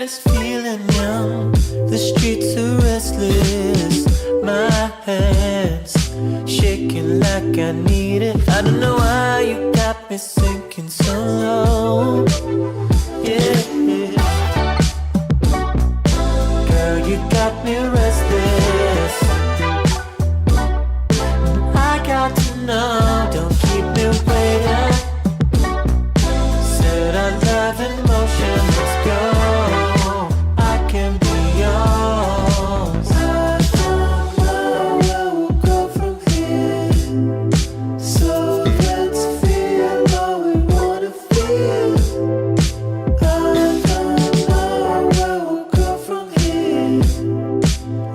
just feeling young. The streets are restless. My hands shaking like I need it. I don't know why you got me sinking so low. Yeah, girl, you got me restless. I got to know, don't keep me waiting. Said I love in motion, let's go. I can be yours. I don't know where we'll go from here, so let's feel what we wanna feel. I don't know where we'll go from here.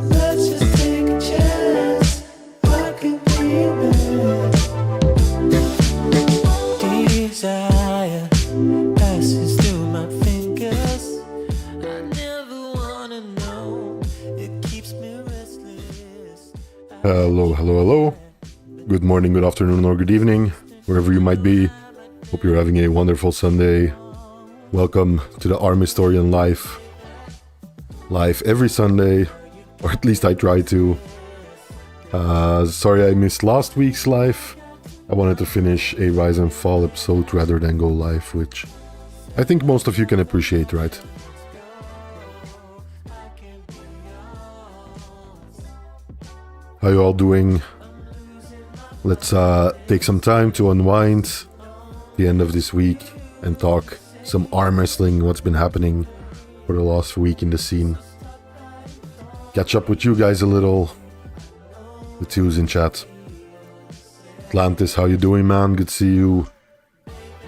Let's just take a chance. I can be a man. Desire passes through my fingers. I never wanna know. It keeps me restless. Hello. Good morning, good afternoon, or good evening, wherever you might be. Hope you're having a wonderful Sunday. Welcome to the Arm Historian Live. Live every Sunday, or at least I try to. Sorry I missed last week's live. I wanted to finish a Rise and Fall episode rather than go live, which I think most of you can appreciate, right? How you all doing? Let's take some time to unwind the end of this week and talk some arm wrestling, what's been happening for the last week in the scene. Catch up with you guys a little. The twos in chat. Atlantis, how you doing, man? Good to see you.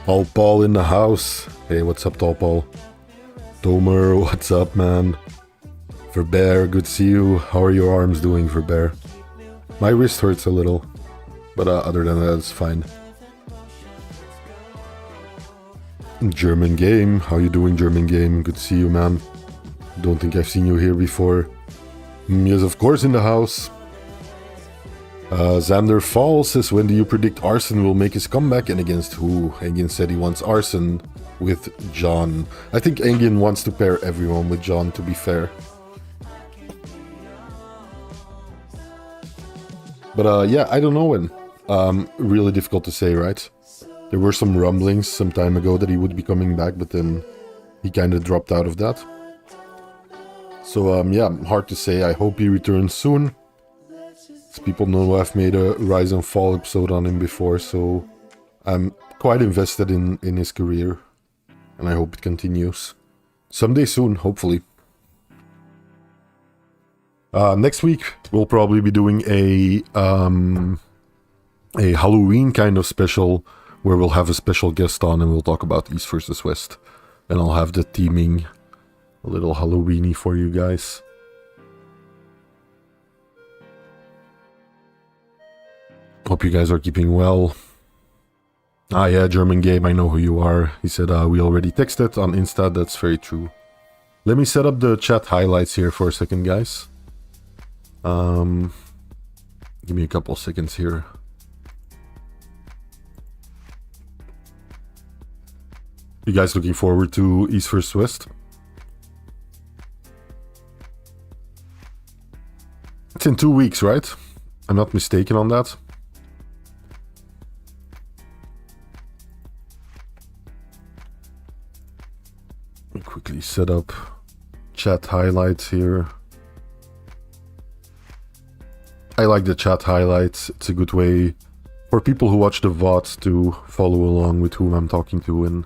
Tall Paul in the house. Hey, what's up, Tall Paul? Tomer, what's up, man? Verbeer, good to see you. How are your arms doing, Verbeer? My wrist hurts a little, but other than that, it's fine. German Game, how you doing, German Game? Good to see you, man. Don't think I've seen you here before. Yes, of course, in the house. Xander Fall says, when do you predict Arson will make his comeback, and against who? Engin said he wants Arson with John. I think Engin wants to pair everyone with John, to be fair. But yeah, I don't know when. Really difficult to say, right? There were some rumblings some time ago that he would be coming back, but then he kind of dropped out of that. So yeah, hard to say. I hope he returns soon. As people know, I've made a Rise and Fall episode on him before, so I'm quite invested in his career, and I hope it continues. Someday soon, hopefully. Next week, we'll probably be doing a Halloween kind of special, where we'll have a special guest on and we'll talk about East versus West. And I'll have the theming a little Halloweeny for you guys. Hope you guys are keeping well. Ah yeah, German Game, I know who you are. He said we already texted on Insta, that's very true. Let me set up the chat highlights here for a second, guys. Give me a couple seconds here. You guys looking forward to East vs West? It's in 2 weeks, right? I'm not mistaken on that. Let me quickly set up chat highlights here. I like the chat highlights. It's a good way for people who watch the VODs to follow along with whom I'm talking to and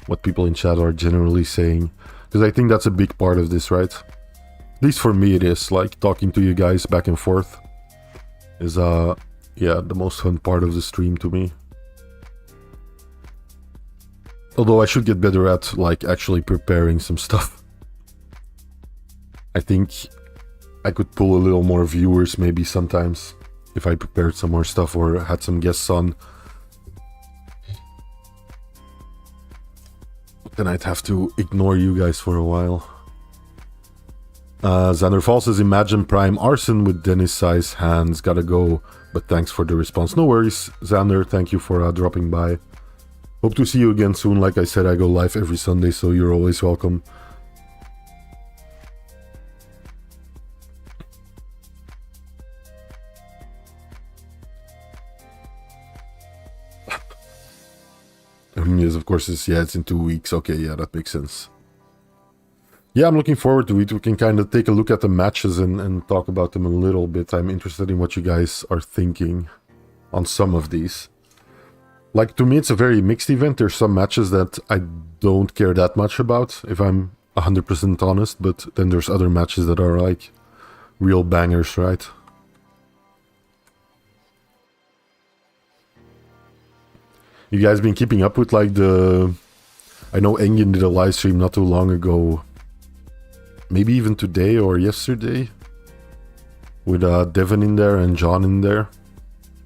what people in chat are generally saying. Because I think that's a big part of this, right? At least for me it is. Like, talking to you guys back and forth is, yeah, the most fun part of the stream to me. Although I should get better at, like, actually preparing some stuff. I think I could pull a little more viewers maybe sometimes if I prepared some more stuff or had some guests on. Then I'd have to ignore you guys for a while. Xander Fall says, imagine Prime Arson with Dennis-sized hands. Gotta go, but thanks for the response. No worries, Xander. Thank you for dropping by. Hope to see you again soon. Like I said, I go live every Sunday, so you're always welcome. Yes, of course, it's in 2 weeks. Okay, yeah, that makes sense. Yeah, I'm looking forward to it. We can kind of take a look at the matches and talk about them a little bit. I'm interested in what you guys are thinking on some of these. Like, to me, it's a very mixed event. There's some matches that I don't care that much about, if I'm 100% honest, but then there's other matches that are like real bangers, right? You guys been keeping up with like the... I know Engin did a live stream not too long ago, maybe even today or yesterday, with Devin in there and John in there.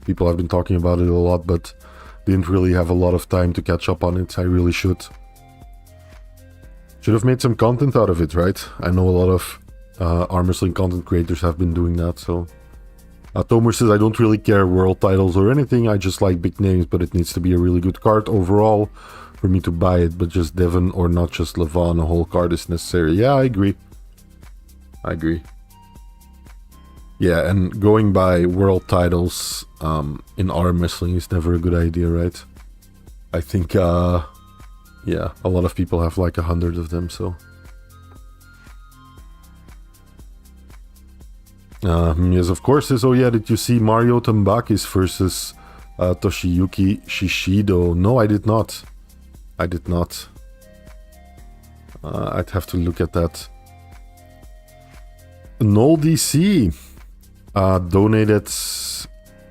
People have been talking about it a lot, but didn't really have a lot of time to catch up on it. I really should. Should have made some content out of it, right? I know a lot of arm wrestling content creators have been doing that, so... Tomer says, I don't really care world titles or anything, I just like big names, but it needs to be a really good card overall for me to buy it, but just Devon or not just Levon, a whole card is necessary. Yeah, I agree. I agree. Yeah, and going by world titles in arm wrestling is never a good idea, right? I think, yeah, a lot of people have like 100 of them, so... Yes, of course. Oh yeah, did you see Mario Tambakis versus Toshiyuki Shishido? No, I did not. I did not. I'd have to look at that. Null DC donated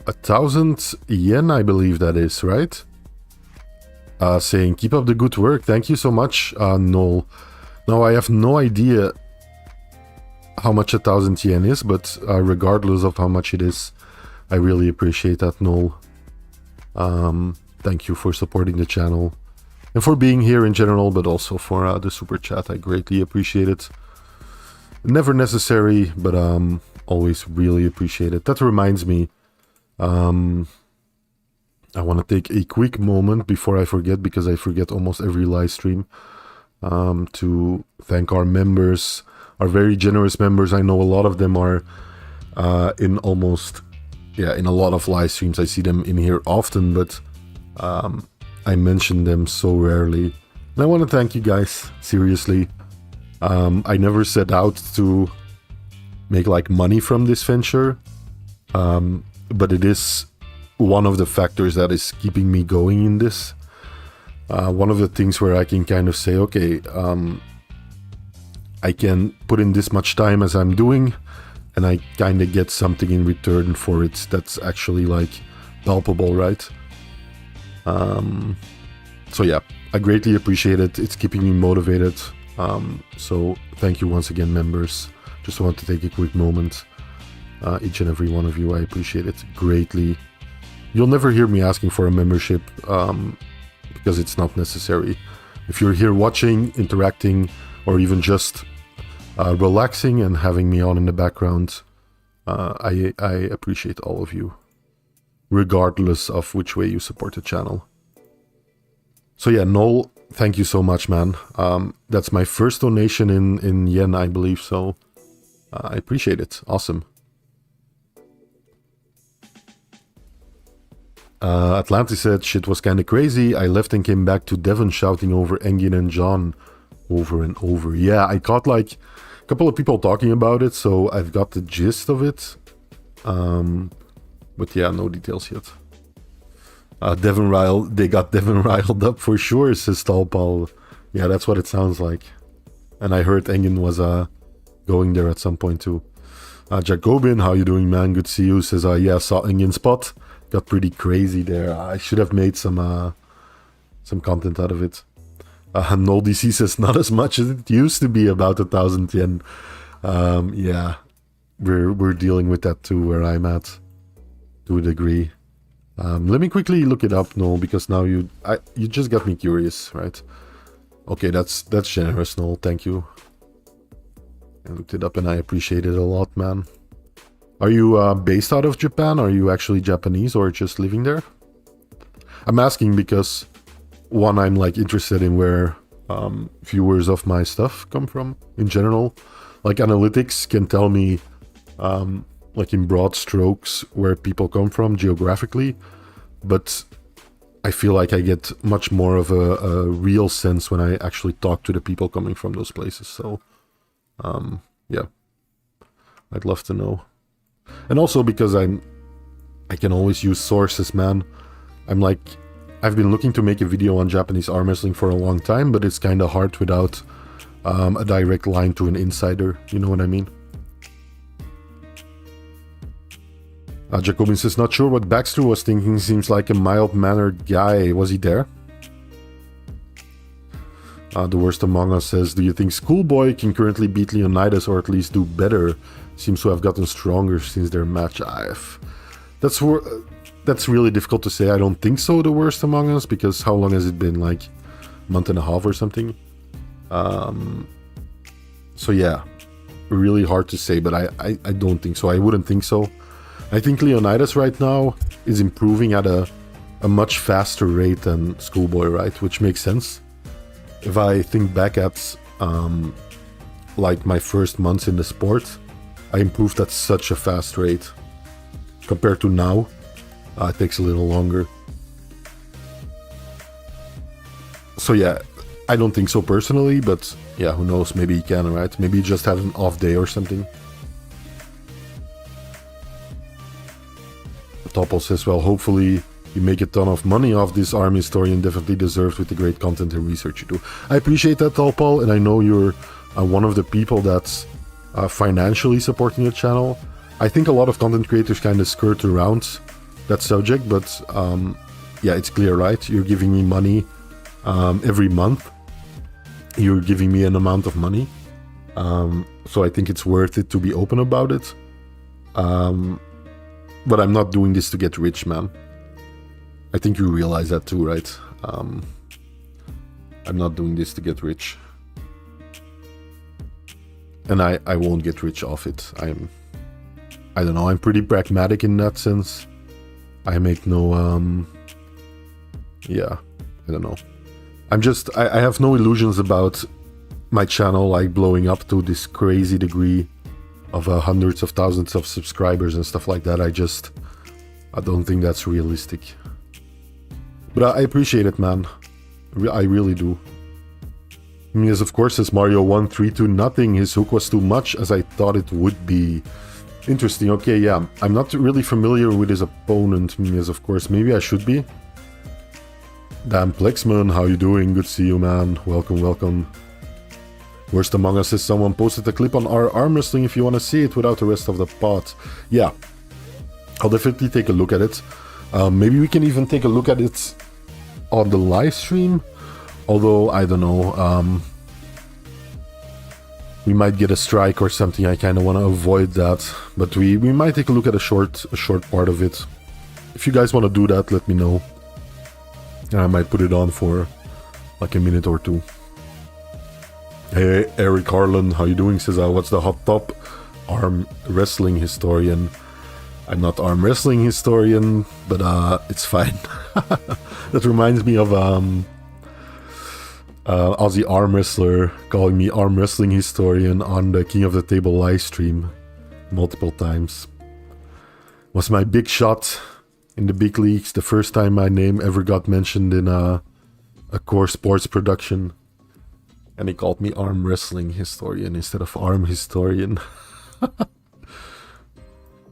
1,000 yen, I believe that is, right? Saying, keep up the good work. Thank you so much, Null. Now, I have no idea how much 1,000 yen is, but regardless of how much it is, I really appreciate that, Null. Thank you for supporting the channel and for being here in general, but also for the super chat. I greatly appreciate it. Never necessary, but always really appreciate it. That reminds me, I want to take a quick moment before I forget, because I forget almost every live stream, to thank our members, our very generous members. I know a lot of them are in almost, yeah, in a lot of live streams. I see them in here often, but I mention them so rarely. And I want to thank you guys, seriously. I never set out to make like money from this venture, but it is one of the factors that is keeping me going in this. One of the things where I can kind of say, okay, I can put in this much time as I'm doing, and I kind of get something in return for it that's actually like palpable, right? So yeah, I greatly appreciate it. It's keeping me motivated. So thank you once again, members. Just want to take a quick moment. Each and every one of you, I appreciate it greatly. You'll never hear me asking for a membership because it's not necessary. If you're here watching, interacting, or even just relaxing and having me on in the background, I appreciate all of you, regardless of which way you support the channel. So yeah, Noel, thank you so much, man. That's my first donation in yen, I believe, so I appreciate it. Awesome. Atlantis said, shit was kinda crazy. I left and came back to Devon shouting over Engin and John over and over. Yeah, I caught like a couple of people talking about it, so I've got the gist of it. But yeah, no details yet. They got Devon riled up for sure, says Talpal. Yeah, that's what it sounds like. And I heard Engin was going there at some point too. Jacobin, how you doing, man? Good to see you. Says, yeah, saw Engin's spot. Got pretty crazy there. I should have made some content out of it. Null DC says, not as much as it used to be, about 1,000 yen. Yeah, we're dealing with that too, where I'm at, to a degree. Let me quickly look it up, Null, because now you just got me curious, right? Okay, that's generous, Null. Thank you. I looked it up and I appreciate it a lot, man. Are you based out of Japan? Are you actually Japanese or just living there? I'm asking because, one, I'm like interested in where viewers of my stuff come from in general. Like analytics can tell me like in broad strokes where people come from geographically, but I feel like I get much more of a real sense when I actually talk to the people coming from those places. So, yeah, I'd love to know. And also because I can always use sources, man. I've been looking to make a video on Japanese arm wrestling for a long time, but it's kind of hard without a direct line to an insider. You know what I mean? Jacobin says, not sure what Baxter was thinking. Seems like a mild-mannered guy. Was he there? The Worst Among Us says, do you think Schoolboy can currently beat Leonidas or at least do better? Seems to have gotten stronger since their match. That's really difficult to say. I don't think so, The Worst Among Us, because how long has it been? Like a month and a half or something? So yeah, really hard to say, but I don't think so. I wouldn't think so. I think Leonidas right now is improving at a much faster rate than Schoolboy, right? Which makes sense. If I think back at like my first months in the sport, I improved at such a fast rate. Compared to now, it takes a little longer. So yeah, I don't think so personally, but yeah, who knows? Maybe he can, right? Maybe he just had an off day or something. Topol says, well, hopefully you make a ton of money off this arm historian, definitely deserved with the great content and research you do. I appreciate that, Topol, and I know you're one of the people that's financially supporting the channel. I think a lot of content creators kind of skirt around that subject, but yeah, it's clear, right? You're giving me money every month. You're giving me an amount of money. So I think it's worth it to be open about it. But I'm not doing this to get rich, man. I think you realize that too, right? I'm not doing this to get rich. And I won't get rich off it. I don't know, I'm pretty pragmatic in that sense. I make no, yeah, I don't know. I have no illusions about my channel like blowing up to this crazy degree of hundreds of thousands of subscribers and stuff like that. I don't think that's realistic. But I appreciate it, man. I really do. Yes, of course, says Mario 1 3-2 nothing. His hook was too much as I thought it would be. Interesting. Okay, yeah. I'm not really familiar with his opponent. Yes, of course. Maybe I should be. Damn Plexman, how you doing? Good to see you, man. Welcome, welcome. Worst Among Us says someone posted a clip on our arm wrestling if you want to see it without the rest of the pot. Yeah, I'll definitely take a look at it. Maybe we can even take a look at it on the live stream. Although, I don't know. We might get a strike or something. I kind of want to avoid that. But we might take a look at a short part of it. If you guys want to do that, let me know. And I might put it on for like a minute or two. Hey, Eric Harlan, how you doing? Says, what's the hot top? Arm wrestling historian. I'm not arm wrestling historian, but it's fine. That reminds me of Aussie arm wrestler calling me arm wrestling historian on the King of the Table live stream multiple times. Was my big shot in the big leagues, the first time my name ever got mentioned in a core sports production. And he called me arm wrestling historian instead of arm historian.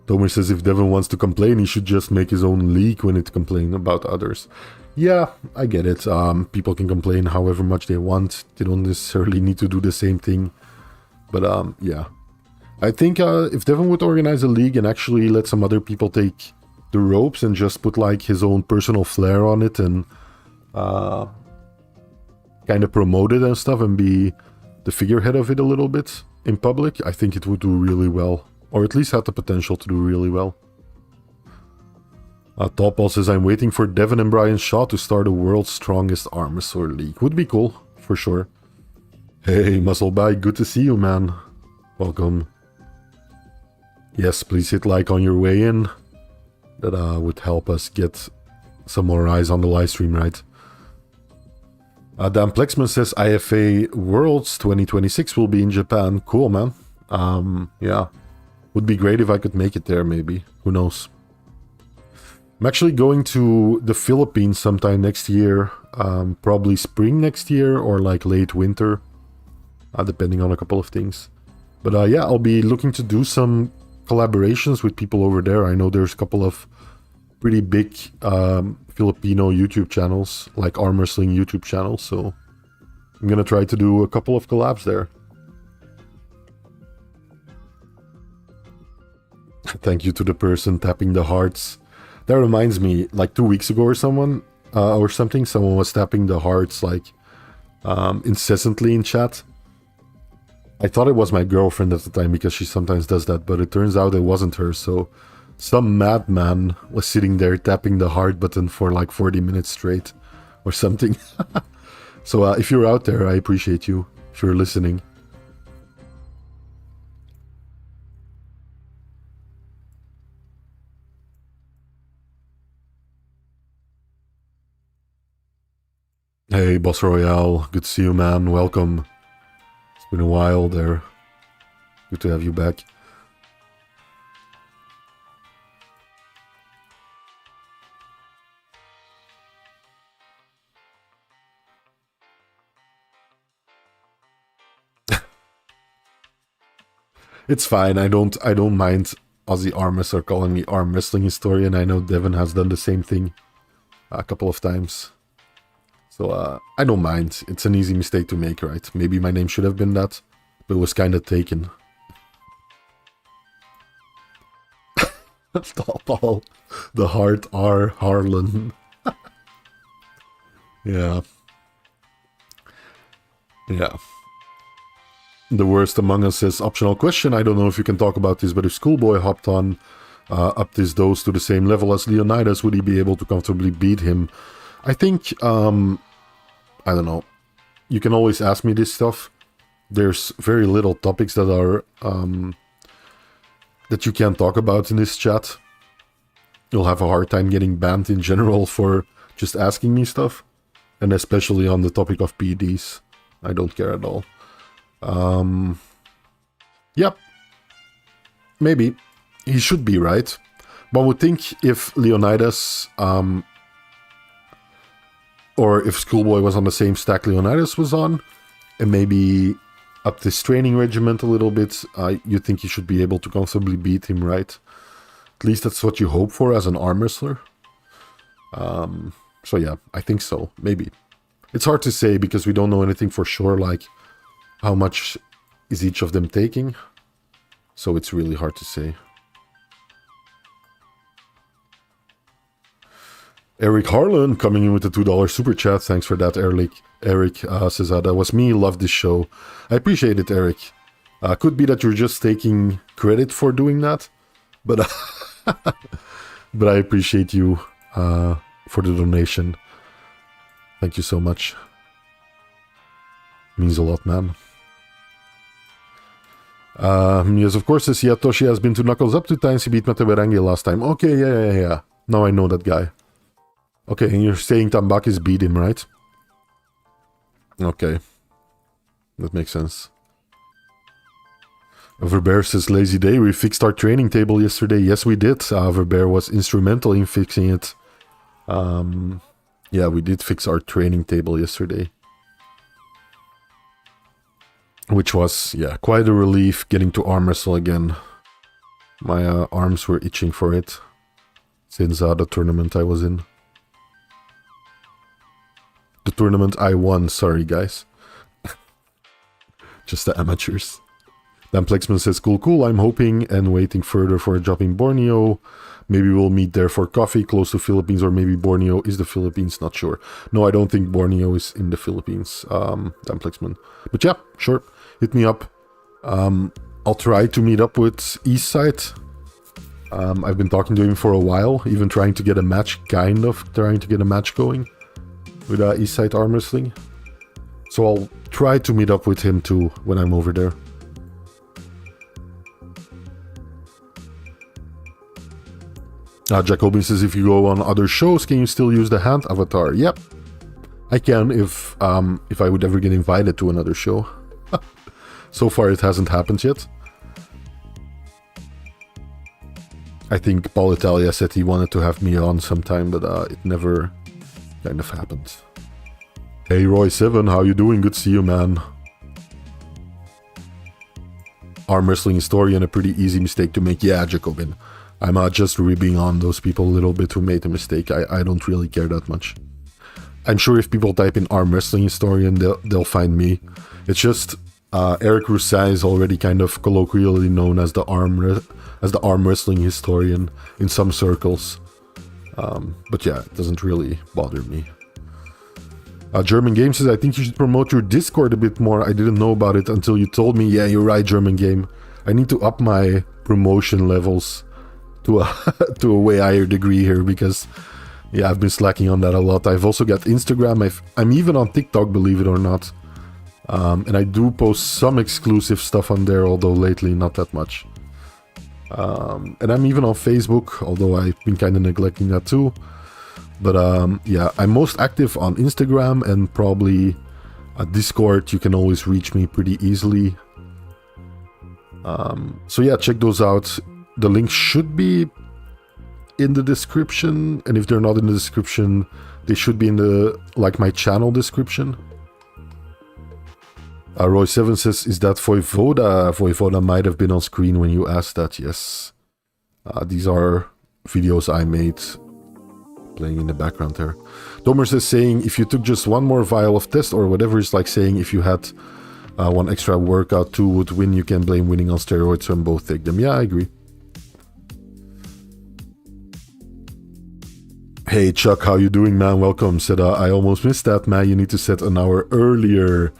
Tomer says if Devin wants to complain, he should just make his own league when it complains about others. Yeah, I get it. People can complain however much they want. They don't necessarily need to do the same thing. But yeah. I think if Devin would organize a league and actually let some other people take the ropes and just put like his own personal flair on it and kind of promote it and stuff and be the figurehead of it a little bit in public, I think it would do really well. Or at least have the potential to do really well. Topal says, I'm waiting for Devin and Brian Shaw to start the world's strongest arm wrestler league. Would be cool, for sure. Hey, Musclebike, good to see you, man. Welcome. Yes, please hit like on your way in. That would help us get some more eyes on the live stream, right? Dan Plexman says, IFA Worlds 2026 will be in Japan. Cool, man. Yeah. Would be great if I could make it there, maybe. Who knows? I'm actually going to the Philippines sometime next year, probably spring next year or like late winter, depending on a couple of things. But yeah, I'll be looking to do some collaborations with people over there. I know there's a couple of pretty big Filipino YouTube channels, like arm wrestling YouTube channels, so I'm gonna try to do a couple of collabs there. Thank you to the person tapping the hearts. That reminds me, like 2 weeks ago or someone was tapping the hearts like incessantly in chat. I thought it was my girlfriend at the time because she sometimes does that, but it turns out it wasn't her. So some madman was sitting there tapping the heart button for like 40 minutes straight or something. So if you're out there, I appreciate you if you're listening. Hey, Boss Royale, good to see you, man. Welcome. It's been a while there. Good to have you back. It's fine. I don't mind Aussie arm wrestler calling me arm wrestling historian. I know Devin has done the same thing a couple of times. So I don't mind. It's an easy mistake to make, right? Maybe my name should have been that, but it was kind of taken. Paul, the heart R Harlan. Yeah. Yeah. The worst among us says optional question. I don't know if you can talk about this, but if Schoolboy hopped on up this dose to the same level as Leonidas, would he be able to comfortably beat him? I think, I don't know. You can always ask me this stuff. There's very little topics that are, that you can't talk about in this chat. You'll have a hard time getting banned in general for just asking me stuff. And especially on the topic of PEDs. I don't care at all. Yep. Maybe. He should be, right? One would think if Leonidas, or if Schoolboy was on the same stack Leonidas was on, and maybe up this training regiment a little bit, you think he should be able to comfortably beat him, right? At least that's what you hope for as an arm wrestler. So yeah, I think so. Maybe. It's hard to say because we don't know anything for sure, like how much is each of them taking. So it's really hard to say. Eric Harlan coming in with the $2 super chat. Thanks for that, Eric. Eric says, that was me. Love this show. I appreciate it, Eric. Could be that you're just taking credit for doing that. But, but I appreciate you for the donation. Thank you so much. Means a lot, man. Yes, of course, says, yeah, Toshi has been to Knuckles up 2 times. He beat Mateberenge last time. Okay, yeah. Now I know that guy. Okay, and you're saying Tambakis beat him, right? Okay. That makes sense. Verbeer says, lazy day. We fixed our training table yesterday. Yes, we did. Verbeer was instrumental in fixing it. Yeah, we did fix our training table yesterday. Which was, yeah, quite a relief getting to arm wrestle again. My arms were itching for it. Since the tournament I was in. The tournament I won, sorry guys. Just the amateurs. Dan Plexman says, cool, I'm hoping and waiting further for a job in Borneo. Maybe we'll meet there for coffee close to Philippines, or maybe Borneo is the Philippines, not sure. No, I don't think Borneo is in the Philippines, Dan Plexman. But yeah, sure, hit me up. I'll try to meet up with Eastside. I've been talking to him for a while, even trying to get a match, going. With Eastside Arm Wrestling. So I'll try to meet up with him too when I'm over there. Jacoby says, if you go on other shows, can you still use the hand avatar? Yep. I can if I would ever get invited to another show. So far it hasn't happened yet. I think Paul Italia said he wanted to have me on sometime, but it never kind of happened. Hey Roy7, how you doing? Good to see you, man. Arm wrestling historian, a pretty easy mistake to make. Yeah, Jacobin. I'm just ribbing on those people a little bit who made a mistake. I don't really care that much. I'm sure if people type in arm wrestling historian, they'll find me. It's just Eric Roussin is already kind of colloquially known as the arm wrestling historian in some circles. But yeah, it doesn't really bother me. German Game says, I think you should promote your Discord a bit more. I didn't know about it until you told me. Yeah, you're right, German Game. I need to up my promotion levels to a way higher degree here, because yeah, I've been slacking on that a lot. I've also got Instagram. I'm even on TikTok, believe it or not. And I do post some exclusive stuff on there, although lately not that much. And I'm even on Facebook, although I've been kind of neglecting that too. But yeah, I'm most active on Instagram and probably Discord. You can always reach me pretty easily. So yeah, check those out. The links should be in the description, and if they're not in the description, they should be in the my channel description. Roy7 says, is that Voivoda? Voivoda might have been on screen when you asked that, yes. These are videos I made playing in the background there. Domer says, saying, if you took just one more vial of test or whatever, is like saying if you had one extra workout, 2 would win. You can blame winning on steroids when both take them. Yeah, I agree. Hey Chuck, how you doing, man? Welcome. Said, I almost missed that, man. You need to set an hour earlier.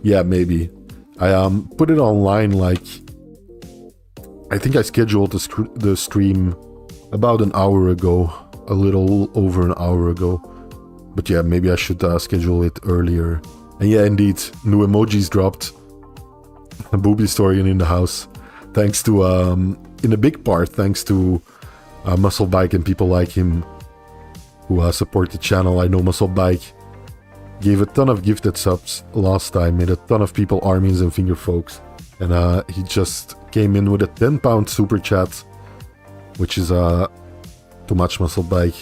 Yeah, maybe. I put it online, I think I scheduled the stream about an hour ago, a little over an hour ago. But yeah, maybe I should schedule it earlier. And yeah, indeed, new emojis dropped. A booby historian in the house. Thanks to, in a big part, thanks to Muscle Bike and people like him who support the channel. I know Muscle Bike gave a ton of gifted subs last time, made a ton of people armies and finger folks, and he just came in with a £10 super chat, which is too much. Muscle Bike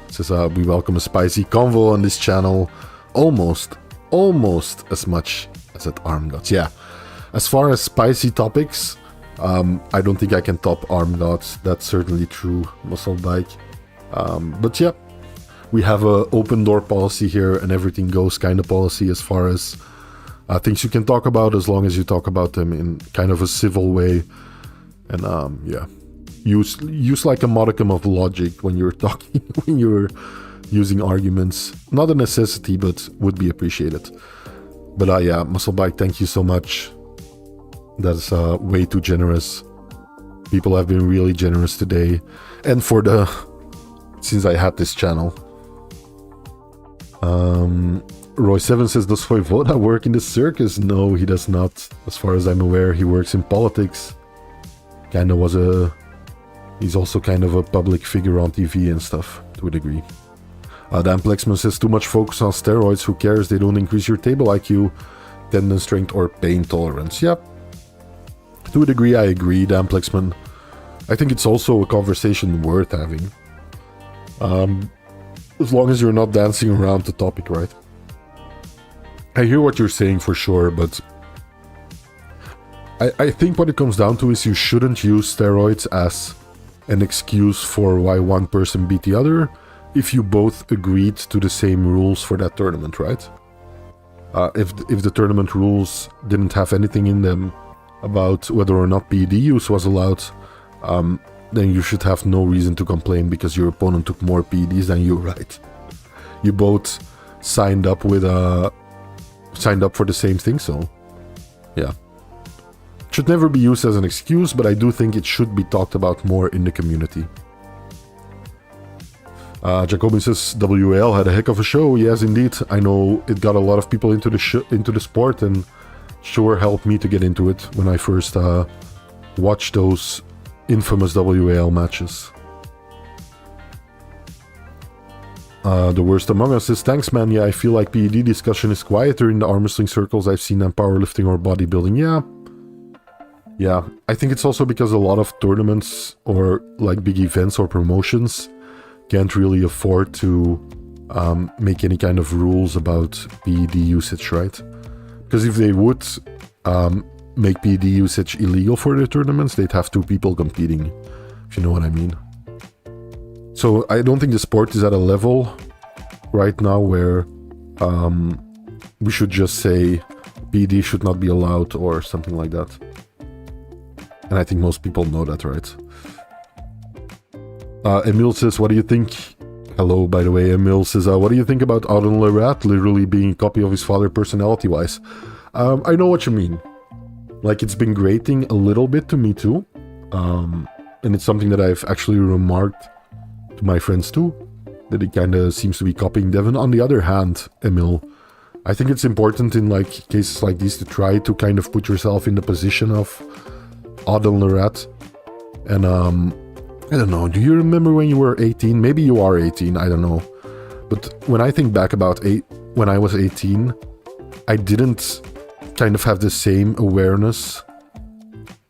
says, we welcome a spicy convo on this channel, almost as much as at Arm Gods. Yeah, as far as spicy topics, I don't think I can top Arm Gods. That's certainly true, Muscle Bike. But yeah, we have a open door policy here, and everything goes kind of policy as far as things you can talk about, as long as you talk about them in kind of a civil way. And yeah, use like a modicum of logic when you're talking, when you're using arguments. Not a necessity, but would be appreciated. But yeah, Muscle Bike, thank you so much. That's way too generous. People have been really generous today, and since I had this channel. Roy7 says, does Voivoda work in the circus? No, he does not. As far as I'm aware, he works in politics. He's also kind of a public figure on TV and stuff, to a degree. Dan Plexman says, too much focus on steroids. Who cares? They don't increase your table IQ, tendon strength, or pain tolerance. Yep. To a degree, I agree, Dan Plexman. I think it's also a conversation worth having. As long as you're not dancing around the topic, right? I hear what you're saying for sure, but I think what it comes down to is you shouldn't use steroids as an excuse for why one person beat the other if you both agreed to the same rules for that tournament, right? If the tournament rules didn't have anything in them about whether or not PED use was allowed, then you should have no reason to complain because your opponent took more PEDs than you, right? You both signed up for the same thing, so yeah. Should never be used as an excuse, but I do think it should be talked about more in the community. Jacoby says, WAL had a heck of a show. Yes, indeed. I know it got a lot of people into the sport, and sure helped me to get into it when I first watched those infamous WAL matches. The Worst Among Us says, thanks man, yeah, I feel like PED discussion is quieter in the arm wrestling circles I've seen than powerlifting or bodybuilding. Yeah, Yeah, I think it's also because a lot of tournaments or like big events or promotions can't really afford to make any kind of rules about PED usage, right? Because if they would make PED usage illegal for their tournaments, they'd have 2 people competing, if you know what I mean. So I don't think the sport is at a level right now where we should just say PED should not be allowed or something like that. And I think most people know that, right? Emil says, what do you think? Hello, by the way. Emil says, what do you think about Auden Lerat literally being a copy of his father personality-wise? I know what you mean. Like, it's been grating a little bit to me too. And it's something that I've actually remarked to my friends too, that it kind of seems to be copying Devin. On the other hand, Emil, I think it's important in like cases like these to try to kind of put yourself in the position of Auden Lerat. And I don't know, do you remember when you were 18? Maybe you are 18, I don't know. But when I think back about when I was 18, I didn't kind of have the same awareness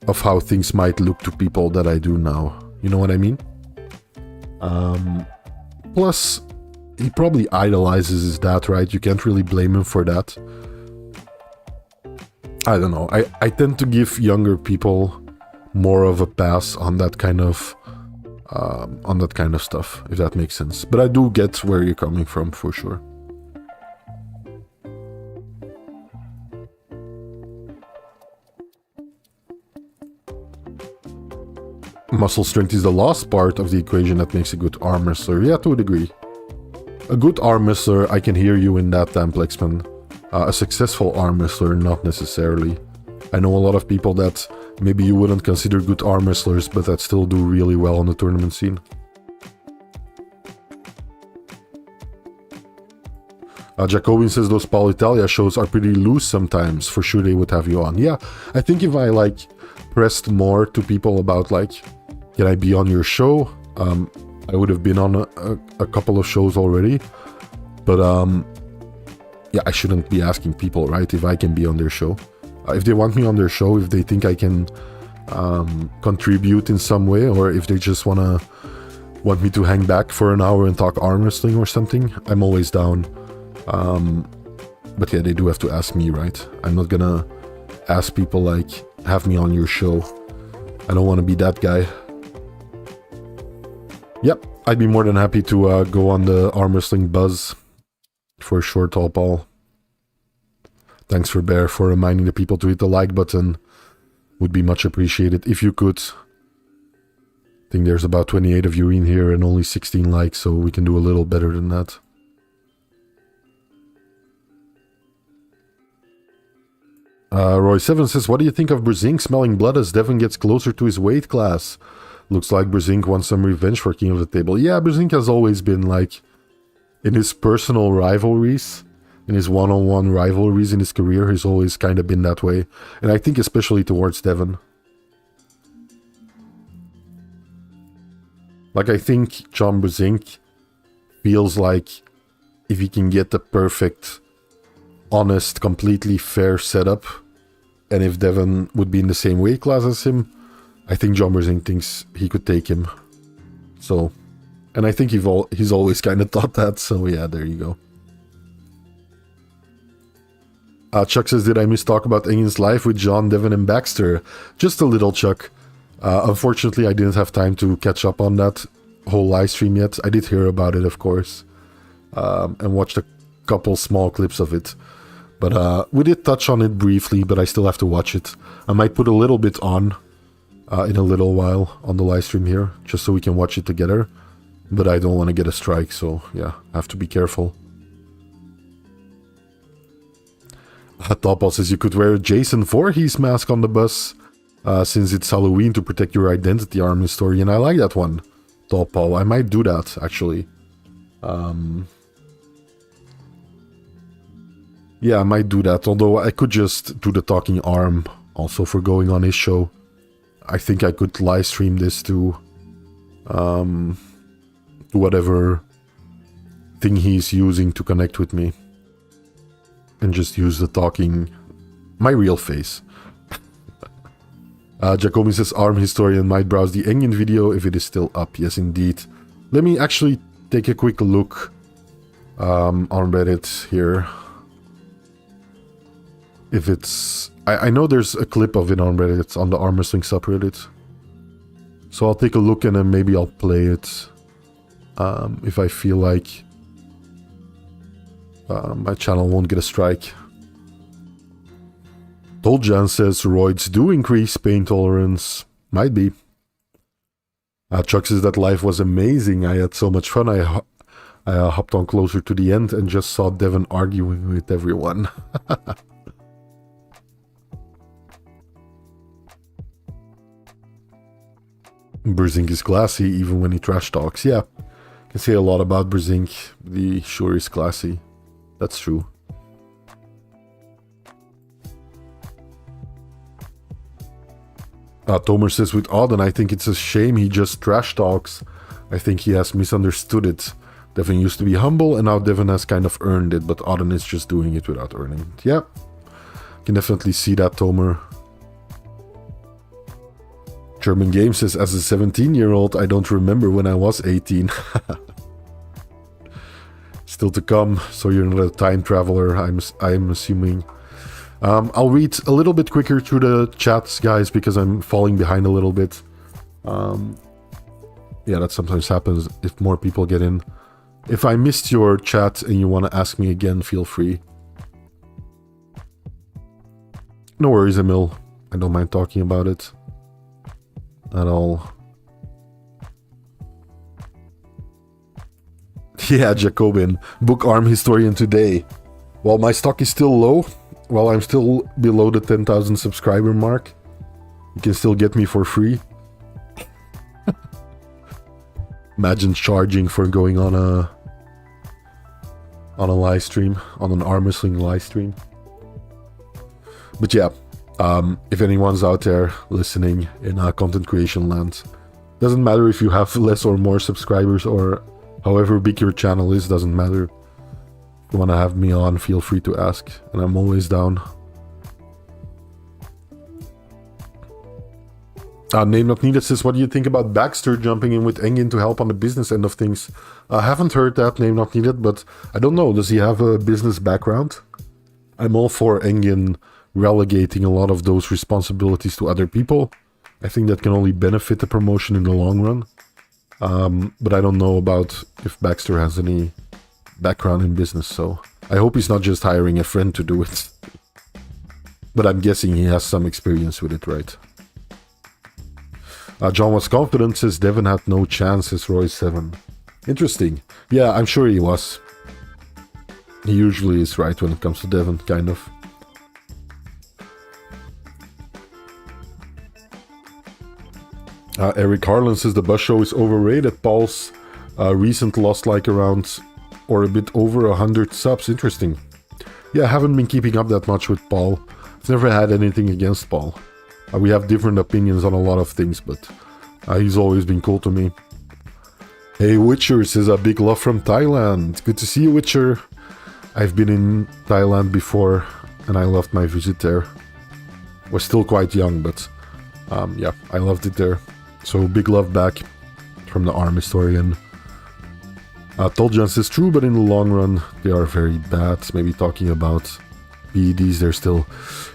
of how things might look to people that I do now. You know what I mean? Plus, he probably idolizes his dad, right? You can't really blame him for that. I don't know. I tend to give younger people more of a pass on that kind of stuff, if that makes sense. But I do get where you're coming from, for sure. Muscle strength is the last part of the equation that makes a good arm wrestler. Yeah, to a degree. A good arm wrestler, I can hear you in that, Tamplexman. A successful arm wrestler, not necessarily. I know a lot of people that maybe you wouldn't consider good arm wrestlers, but that still do really well on the tournament scene. Jacobin says those Paul Italia shows are pretty loose sometimes. For sure they would have you on. Yeah, I think if I like pressed more to people about like, can I be on your show? I would have been on a couple of shows already. But yeah, I shouldn't be asking people, right, if I can be on their show. If they want me on their show, if they think I can contribute in some way, or if they just want me to hang back for an hour and talk arm wrestling or something, I'm always down. But yeah, they do have to ask me, right? I'm not gonna ask people like, have me on your show. I don't want to be that guy. Yep, I'd be more than happy to go on the arm wrestling buzz for sure, Tall Paul. Thanks for Bear for reminding the people to hit the like button. Would be much appreciated if you could. I think there's about 28 of you in here and only 16 likes, so we can do a little better than that. Roy7 says, what do you think of Brzink smelling blood as Devin gets closer to his weight class? Looks like Brzink wants some revenge for King of the Table. Yeah, Brzink has always been like, in his personal rivalries, in his one-on-one rivalries in his career, he's always kind of been that way. And I think especially towards Devin. Like, I think John Brzink feels like if he can get the perfect, honest, completely fair setup, and if Devin would be in the same weight class as him, I think John Brzink thinks he could take him. So, and I think he's always kind of thought that, so yeah, there you go. Chuck says, did I miss talk about Engin's life with John, Devin, and Baxter? Just a little, Chuck. Unfortunately, I didn't have time to catch up on that whole live stream yet. I did hear about it, of course, and watched a couple small clips of it. But we did touch on it briefly, but I still have to watch it. I might put a little bit on in a little while on the live stream here, just so we can watch it together. But I don't want to get a strike, so yeah, I have to be careful. Topal says you could wear Jason Voorhees mask on the bus since it's Halloween to protect your identity, arm historian. I like that one, Topal. I might do that, actually. Yeah, I might do that, although I could just do the talking arm also for going on his show. I think I could live stream this to whatever thing he's using to connect with me. And just use the talking, my real face. Jacobi says arm historian might browse the Engin video if it is still up. Yes, indeed. Let me actually take a quick look on Reddit here. If it's... I know there's a clip of it on Reddit. It's on the arm wrestling subreddit. So I'll take a look and then maybe I'll play it if I feel like my channel won't get a strike. Toljan says roids do increase pain tolerance. Might be. Chuck says that life was amazing. I had so much fun. I hopped on closer to the end and just saw Devon arguing with everyone. Brezink is classy even when he trash talks. Yeah, can say a lot about Brezink. He sure is classy. That's true. Tomer says with Auden, I think it's a shame he just trash talks. I think he has misunderstood it. Devon used to be humble and now Devon has kind of earned it, but Auden is just doing it without earning it. Yeah, can definitely see that, Tomer. German Game says, as a 17-year-old, I don't remember when I was 18. Still to come, so you're not a time traveler, I'm assuming. I'll read a little bit quicker through the chats, guys, because I'm falling behind a little bit. Yeah, that sometimes happens if more people get in. If I missed your chat and you want to ask me again, feel free. No worries, Emil. I don't mind talking about it at all. Yeah, Jacobin. Book arm historian today. While my stock is still low, while I'm still below the 10,000 subscriber mark, you can still get me for free. Imagine charging for going on a live stream, on an arm wrestling live stream. But yeah, if anyone's out there listening in content creation land, doesn't matter if you have less or more subscribers or however big your channel is, doesn't matter. If you want to have me on, feel free to ask, and I'm always down. Name Not Needed says, what do you think about Baxter jumping in with Engin to help on the business end of things? I haven't heard that, Name Not Needed, but I don't know. Does he have a business background? I'm all for Engin relegating a lot of those responsibilities to other people. I think that can only benefit the promotion in the long run. But I don't know about if Baxter has any background in business, so I hope he's not just hiring a friend to do it. But I'm guessing he has some experience with it, right? John was confident, says Devon had no chance as Roy 7. Interesting. Yeah, I'm sure he was. He usually is right when it comes to Devon, kind of. Eric Harlan says the bus show is overrated. Paul's recent lost like around or a bit over 100 subs. Interesting. Yeah, I haven't been keeping up that much with Paul. I've never had anything against Paul. We have different opinions on a lot of things, but he's always been cool to me. Hey, Witcher says a big love from Thailand. Good to see you, Witcher. I've been in Thailand before, and I loved my visit there. Was still quite young, but yeah, I loved it there. So big love back from the arm historian. Toljan says true, but in the long run, they are very bad. Maybe talking about PEDs, they're still...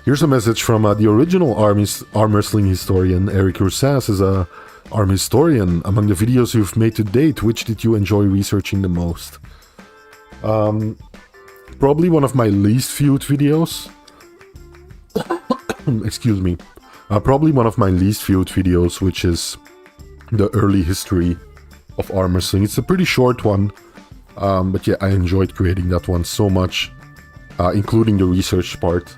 Here's a message from the original arm wrestling historian, Eric Roussin, says arm historian, among the videos you've made to date, which did you enjoy researching the most? Probably one of my least viewed videos. Excuse me. Probably one of my least viewed videos, which is the early history of arm wrestling. It's a pretty short one, but yeah, I enjoyed creating that one so much, including the research part.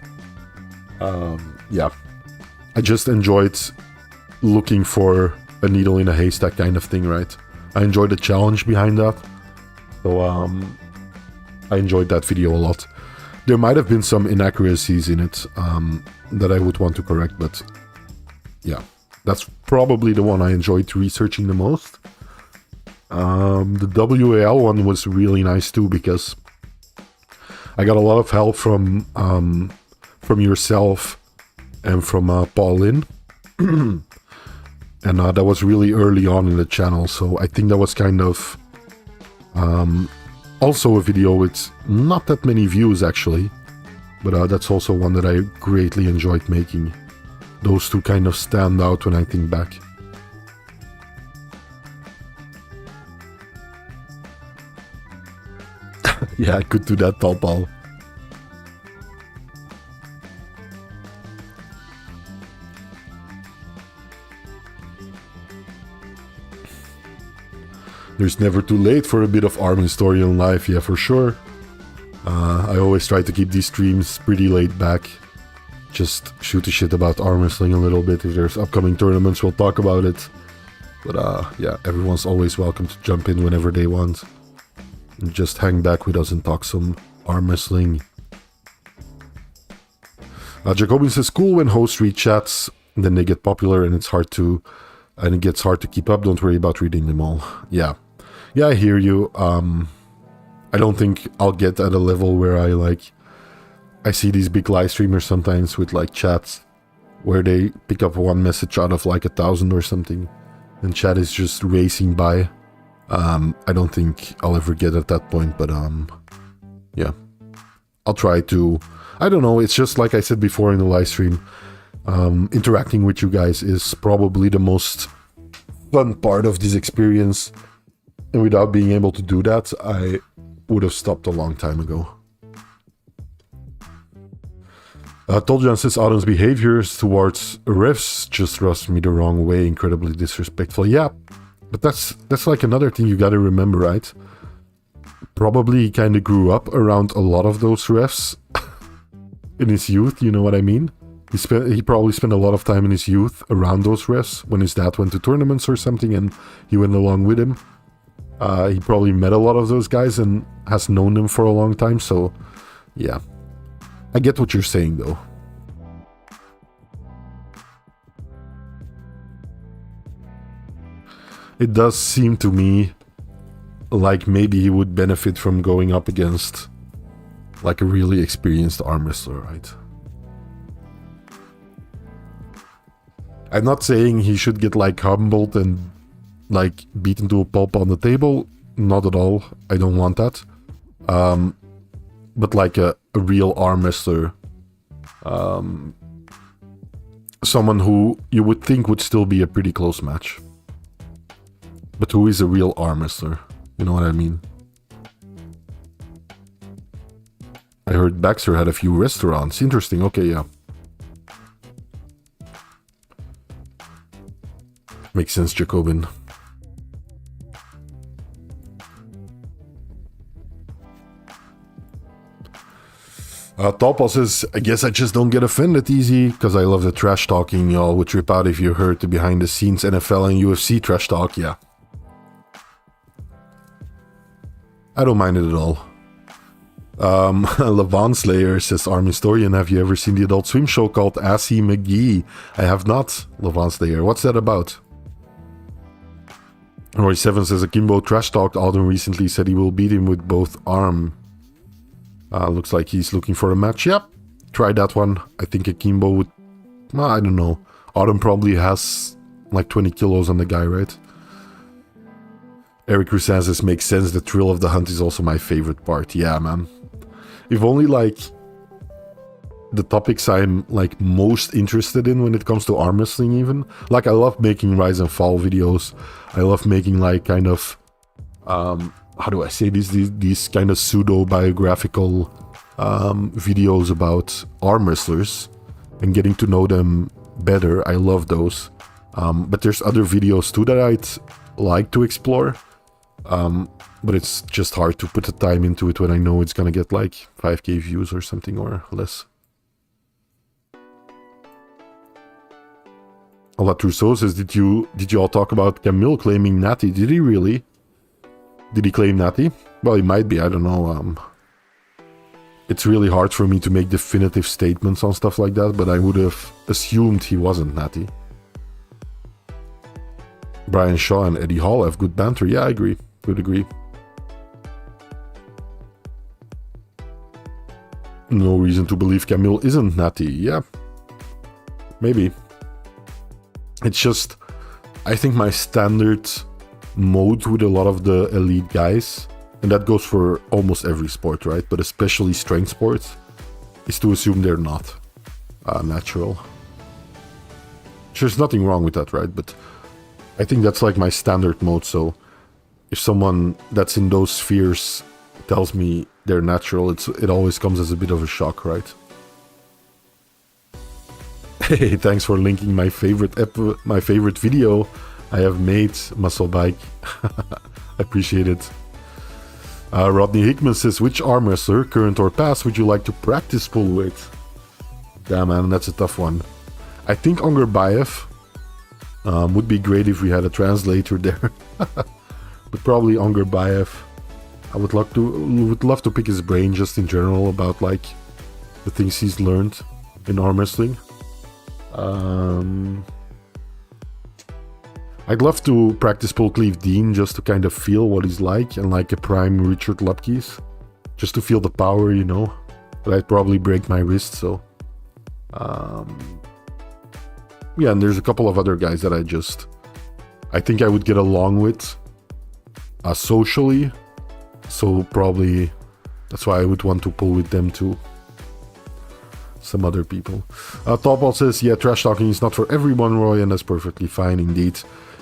Yeah, I just enjoyed looking for a needle in a haystack kind of thing, right? I enjoyed the challenge behind that, so I enjoyed that video a lot. There might have been some inaccuracies in it that I would want to correct, but yeah, that's probably the one I enjoyed researching the most. The WAL one was really nice too, because I got a lot of help from yourself and from Paul Lin. And that was really early on in the channel, so I think that was kind of also a video with not that many views actually, but that's also one that I greatly enjoyed making. Those two kind of stand out when I think back. Yeah, I could do that, Talpal. There's never too late for a bit of arm history in life, yeah, for sure. I always try to keep these streams pretty laid back. Just shoot the shit about arm wrestling a little bit. If there's upcoming tournaments, we'll talk about it. But yeah, everyone's always welcome to jump in whenever they want. And just hang back with us and talk some arm wrestling. Jacobin says, cool when hosts read chats, then they get popular and it gets hard to keep up. Don't worry about reading them all. Yeah, I hear you. I don't think I'll get at a level where I see these big live streamers sometimes with like chats where they pick up one message out of like 1,000 or something, and chat is just racing by. I don't think I'll ever get at that point, but yeah, I'll try to. I don't know, it's just like I said before in the live stream, interacting with you guys is probably the most fun part of this experience, and without being able to do that, I would have stopped a long time ago. Toljan says Adam's behaviors towards refs just rubs me the wrong way, incredibly disrespectful. Yeah, but that's like another thing you gotta remember, right? Probably kind of grew up around a lot of those refs in his youth, you know what I mean? He probably spent a lot of time in his youth around those refs when his dad went to tournaments or something and he went along with him. He probably met a lot of those guys and has known them for a long time, so yeah. I get what you're saying though. It does seem to me like maybe he would benefit from going up against like a really experienced arm wrestler, right? I'm not saying he should get like humbled and like beaten to a pulp on the table. Not at all. I don't want that. But like a real arm wrestler. Someone who you would think would still be a pretty close match. But who is a real arm wrestler? You know what I mean? I heard Baxter had a few restaurants. Interesting. Okay, yeah. Makes sense, Jacobin. Topal says, I guess I just don't get offended easy, because I love the trash talking. Y'all would trip out if you heard the behind the scenes NFL and UFC trash talk. Yeah. I don't mind it at all. Levon Slayer says, Arm Historian, have you ever seen the Adult Swim show called Assy McGee? I have not, Levon Slayer. What's that about? Roy7 says, Akimbo trash talked Alden recently, said he will beat him with both arm. Looks like he's looking for a match. Yep, try that one. I think Akimbo would... Well, I don't know. Autumn probably has like 20 kilos on the guy, right? Eric Rusan says, makes sense. The thrill of the hunt is also my favorite part. Yeah, man. If only like the topics I'm like most interested in when it comes to arm wrestling even. Like I love making rise and fall videos. I love making like kind of... how do I say these kind of pseudo-biographical videos about arm wrestlers and getting to know them better. I love those. But there's other videos too that I'd like to explore. But it's just hard to put the time into it when I know it's gonna get like 5k views or something or less. Ola Trousseau says, did you all talk about Camille claiming Natty? Did he really? Did he claim Natty? Well, he might be, I don't know. It's really hard for me to make definitive statements on stuff like that, but I would have assumed he wasn't Natty. Brian Shaw and Eddie Hall have good banter. Yeah, I agree. Would agree. No reason to believe Camille isn't Natty. Yeah. Maybe. It's just, I think my standard mode with a lot of the elite guys, and that goes for almost every sport, right? But especially strength sports, is to assume they're not natural. There's nothing wrong with that, right? But I think that's like my standard mode. So if someone that's in those spheres tells me they're natural, it always comes as a bit of a shock, right? Hey, thanks for linking my favorite video I have made, Muscle Bike. I appreciate it. Rodney Hickman says, which arm wrestler, current or past, would you like to practice pull with? Damn, man, that's a tough one. I think Angerbayev would be great if we had a translator there. But probably Angerbayev. I would love to pick his brain just in general about like the things he's learned in arm wrestling. I'd love to practice Paul Cleve Dean just to kind of feel what he's like, and like a prime Richard Lupkes, just to feel the power, you know. But I'd probably break my wrist, so yeah. And there's a couple of other guys that I think I would get along with socially, so probably that's why I would want to pull with them too. Some other people. Topball says, yeah, trash talking is not for everyone, Roy, and that's perfectly fine indeed.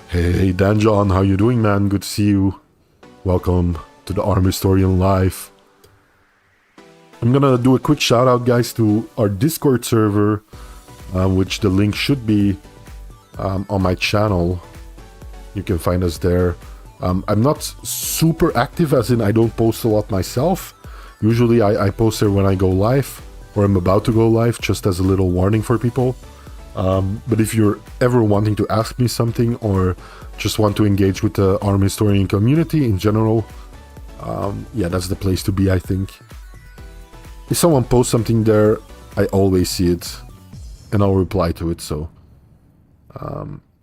Hey, Dan John, how you doing, man? Good to see you. Welcome to the Arm Historian Live. I'm gonna do a quick shout out, guys, to our Discord server, which the link should be on my channel. You can find us there. I'm not super active, as in I don't post a lot myself. Usually I post there when I go live, or I'm about to go live, just as a little warning for people. But if you're ever wanting to ask me something, or just want to engage with the arm historian community in general, yeah, that's the place to be, I think. If someone posts something there, I always see it, and I'll reply to it, so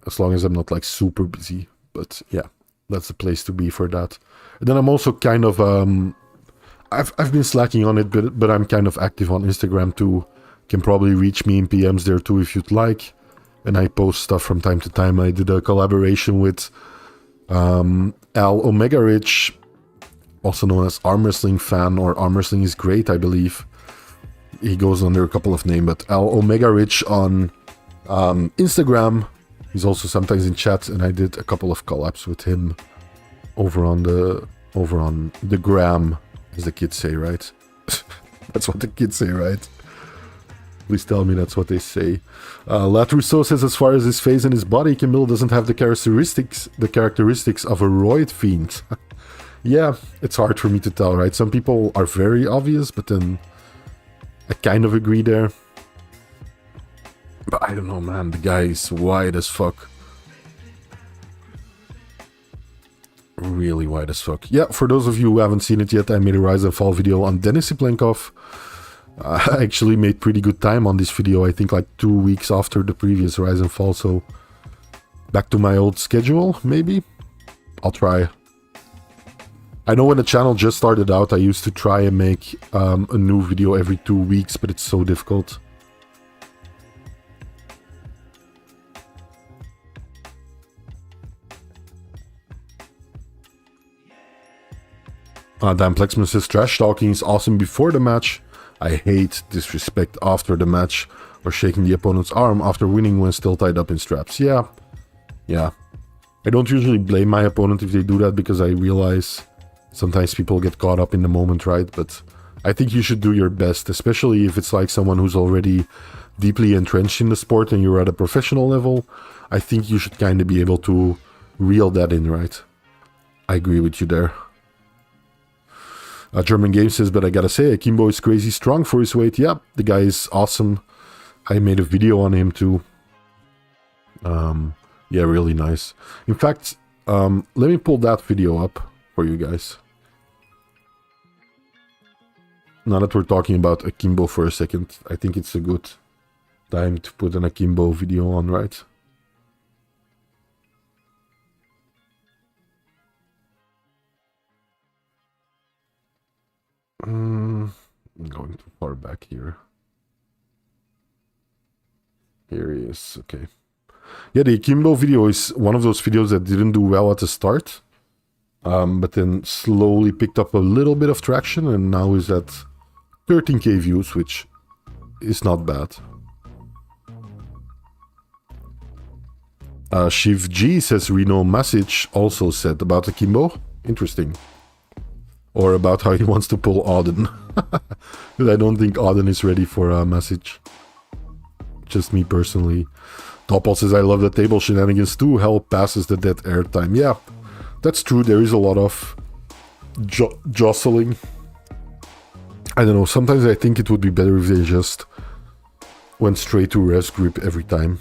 as long as I'm not like super busy. But yeah, that's the place to be for that. And then I'm also kind of I've been slacking on it, but I'm kind of active on Instagram too. Can probably reach me in PMs there too if you'd like. And I post stuff from time to time. I did a collaboration with Al Omega Rich, also known as Arm Wrestling Fan, or Arm Wrestling is Great, I believe. He goes under a couple of names, but Al Omega Rich on Instagram. He's also sometimes in chat, and I did a couple of collabs with him over on the gram, as the kids say, right? That's what the kids say, right? Please tell me that's what they say. Latrousseau says, as far as his face and his body, Camille doesn't have the characteristics of a roid fiend. Yeah, it's hard for me to tell, right? Some people are very obvious, but then I kind of agree there. But I don't know, man. The guy is wide as fuck. Really wide as fuck. Yeah, for those of you who haven't seen it yet, I made a Rise and Fall video on Denis Siplenkov. I actually made pretty good time on this video, I think like 2 weeks after the previous Rise and Fall, so back to my old schedule, maybe? I'll try. I know when the channel just started out, I used to try and make a new video every 2 weeks, but it's so difficult. Dan Plexman says, trash talking is awesome before the match. I hate disrespect after the match, or shaking the opponent's arm after winning when still tied up in straps. Yeah. I don't usually blame my opponent if they do that, because I realize sometimes people get caught up in the moment, right? But I think you should do your best, especially if it's like someone who's already deeply entrenched in the sport and you're at a professional level. I think you should kind of be able to reel that in, right? I agree with you there. German Game says, but I gotta say, Akimbo is crazy strong for his weight. Yeah, the guy is awesome. I made a video on him too. Yeah, really nice. In fact, let me pull that video up for you guys. Now that we're talking about Akimbo for a second, I think it's a good time to put an Akimbo video on, right? I'm going too far back here. Here he is, okay. Yeah, the Akimbo video is one of those videos that didn't do well at the start. But then slowly picked up a little bit of traction and now is at 13k views, which is not bad. Shiv G says Reno Message also said about Akimbo. Interesting. Or about how he wants to pull Auden. But I don't think Auden is ready for a message. Just me personally. Topal says I love the table shenanigans too. Hell passes the dead air time. Yeah, that's true. There is a lot of jostling. I don't know. Sometimes I think it would be better if they just went straight to res grip every time.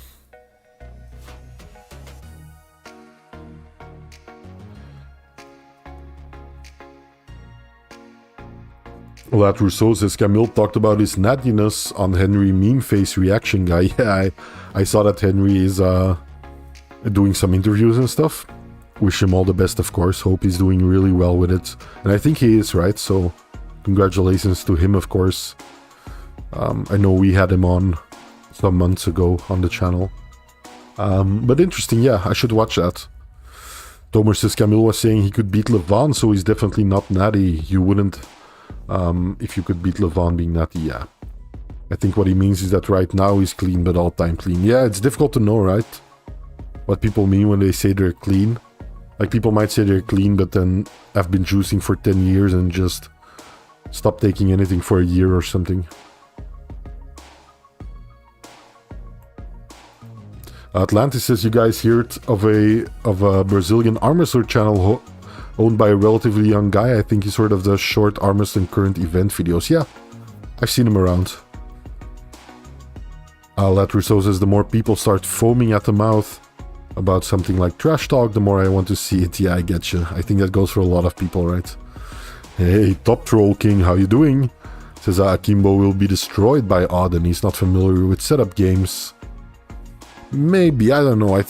Lat Rousseau says Camille talked about his nattiness on Henry Meme Face reaction guy. Yeah, I saw that Henry is doing some interviews and stuff. Wish him all the best, of course. Hope he's doing really well with it. And I think he is, right? So congratulations to him, of course. I know we had him on some months ago on the channel. But interesting, yeah, I should watch that. Tomer says Camille was saying he could beat Levon, so he's definitely not natty. You wouldn't... if you could beat Levon being natty, yeah. I think what he means is that right now he's clean, but all time clean. Yeah, it's difficult to know, right? What people mean when they say they're clean. Like, people might say they're clean, but then have been juicing for 10 years and just stop taking anything for a year or something. Atlantis says, you guys heard of a Brazilian arm wrestler channel owned by a relatively young guy. I think he sort of does short arm wrestling current event videos. Yeah, I've seen him around. Lat Rousseau says the more people start foaming at the mouth about something like trash talk, the more I want to see it. Yeah, I get you. I think that goes for a lot of people, right? Hey, Top Troll King, how you doing? Says Akimbo will be destroyed by Auden. He's not familiar with setup games. Maybe, I don't know. I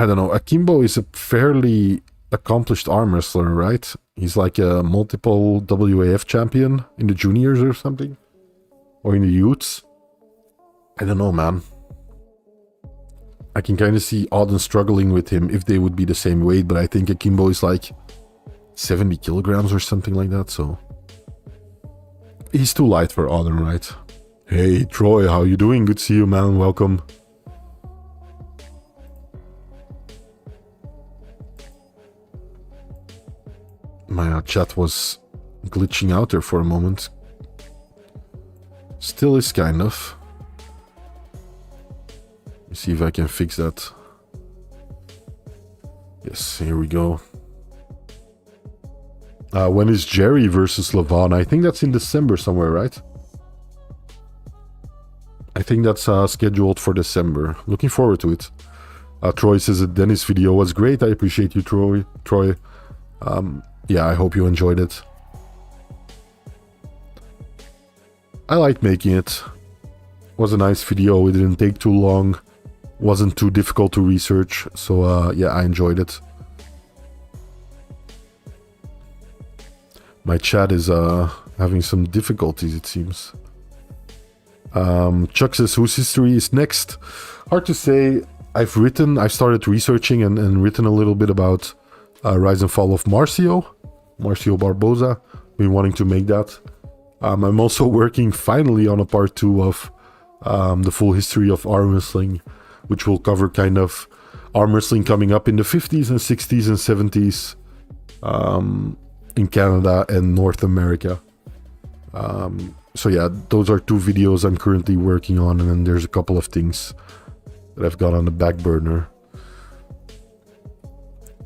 don't know. Akimbo is a fairly accomplished arm wrestler, right? He's like a multiple WAF champion in the juniors or something. Or in the youths. I don't know, man. I can kind of see Auden struggling with him if they would be the same weight, but I think Akimbo is like 70 kilograms or something like that, so... He's too light for Auden, right? Hey, Troy, how you doing? Good to see you, man. Welcome. My chat was glitching out there for a moment. Still is kind of. Let me see if I can fix that. Yes, here we go. When is Jerry versus Levon? I think that's in December somewhere, right? I think that's scheduled for December. Looking forward to it. Troy says the Dennis video was great. I appreciate you, Troy. Yeah, I hope you enjoyed it. I liked making it. Was a nice video. It didn't take too long. Wasn't too difficult to research. So yeah, I enjoyed it. My chat is having some difficulties, it seems. Chuck says, whose history is next? Hard to say. I've started researching and written a little bit about Rise and Fall of Marcio Barboza. Been wanting to make that. I'm also working finally on a part 2 of the full history of arm wrestling, which will cover kind of arm wrestling coming up in the 50s and 60s and 70s in Canada and North America. So yeah, those are 2 videos I'm currently working on, and then there's a couple of things that I've got on the back burner.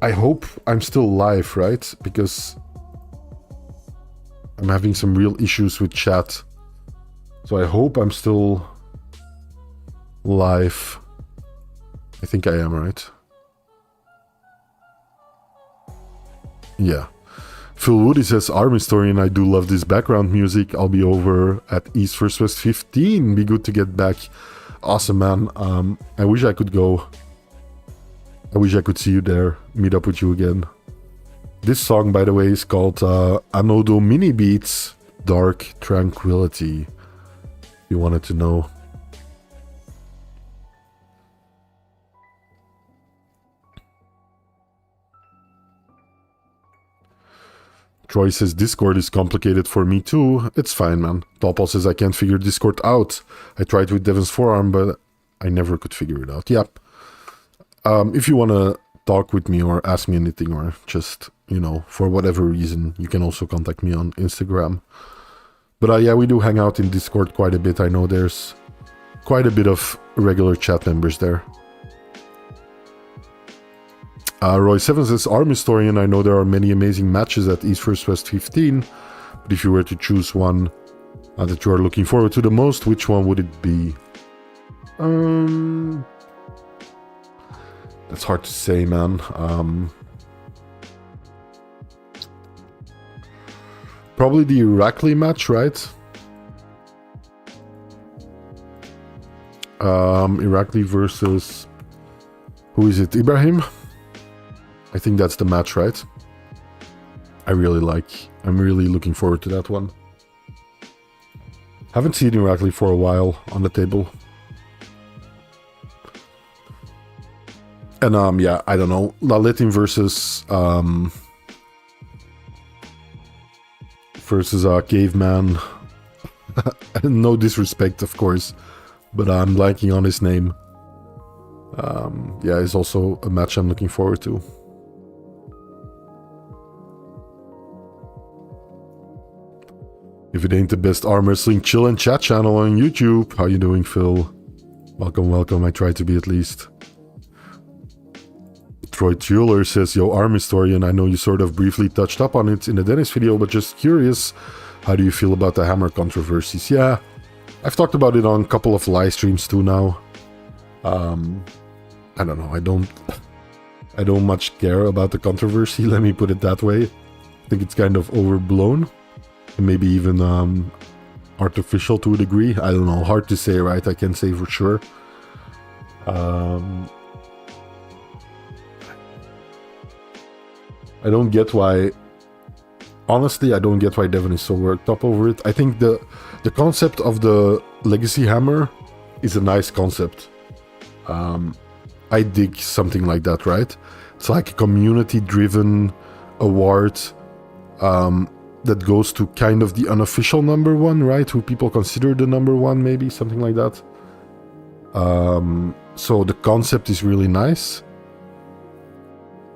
I hope I'm still live, right? Because I'm having some real issues with chat. So I hope I'm still live. I think I am, right? Yeah. Phil Woody says, Arm Historian, I do love this background music. I'll be over at East First West 15. Be good to get back. Awesome, man. I wish I could go. I wish I could see you there. Meet up with you again. This song, by the way, is called Anodo Mini Beats Dark Tranquility. If you wanted to know. Troy says Discord is complicated for me too. It's fine, man. Topal says I can't figure Discord out. I tried with Devin's forearm, but I never could figure it out. Yep. If you want to talk with me or ask me anything, or just, you know, for whatever reason, you can also contact me on Instagram. But yeah, we do hang out in Discord quite a bit. I know there's quite a bit of regular chat members there. Roy7 says, Arm Historian, I know there are many amazing matches at East vs West 15, but if you were to choose one that you are looking forward to the most, which one would it be? That's hard to say, man. Probably the Irakli match, right? Irakli versus... who is it? Ibrahim? I think that's the match, right? I'm really looking forward to that one. Haven't seen Irakli for a while on the table. And yeah, I don't know. Laletin versus Caveman. No disrespect, of course, but I'm blanking on his name. Yeah, it's also a match I'm looking forward to. If it ain't the best arm wrestling chill and chat channel on YouTube. How you doing, Phil? Welcome, welcome. I try to be at least. Troy Tueller says, yo, Arm Historian, I know you sort of briefly touched up on it in the Dennis video, but just curious, how do you feel about the Hammer controversies? Yeah, I've talked about it on a couple of live streams too now. I don't know, I don't much care about the controversy, let me put it that way. I think it's kind of overblown. And maybe even artificial to a degree. I don't know, hard to say, right? I can't say for sure. I don't get why... honestly, I don't get why Devin is so worked up over it. I think the concept of the Legacy Hammer is a nice concept. I dig something like that, right? It's like a community-driven award that goes to kind of the unofficial number one, right? Who people consider the number one, maybe, something like that. So the concept is really nice.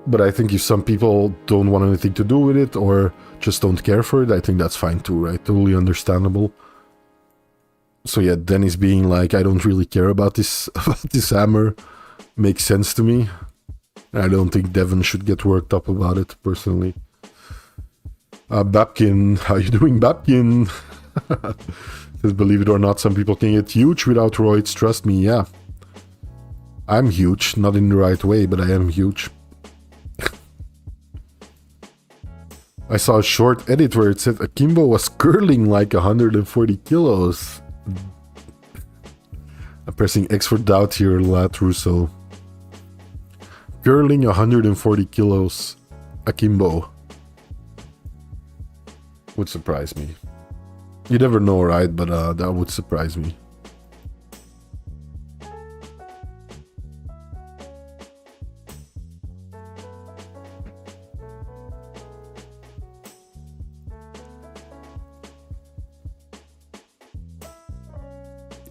But I think if some people don't want anything to do with it or just don't care for it, I think that's fine too, right? Totally understandable. So yeah, Dennis being like, I don't really care about this hammer makes sense to me. I don't think Devin should get worked up about it, personally. Babkin, how you doing, Babkin? Says, believe it or not, some people can get huge without roids, trust me, yeah. I'm huge, not in the right way, but I am huge. I saw a short edit where it said Akimbo was curling like 140 kilos. I'm pressing X for doubt here, Lat Russo. Curling 140 kilos, Akimbo. Would surprise me. You never know, right? But that would surprise me.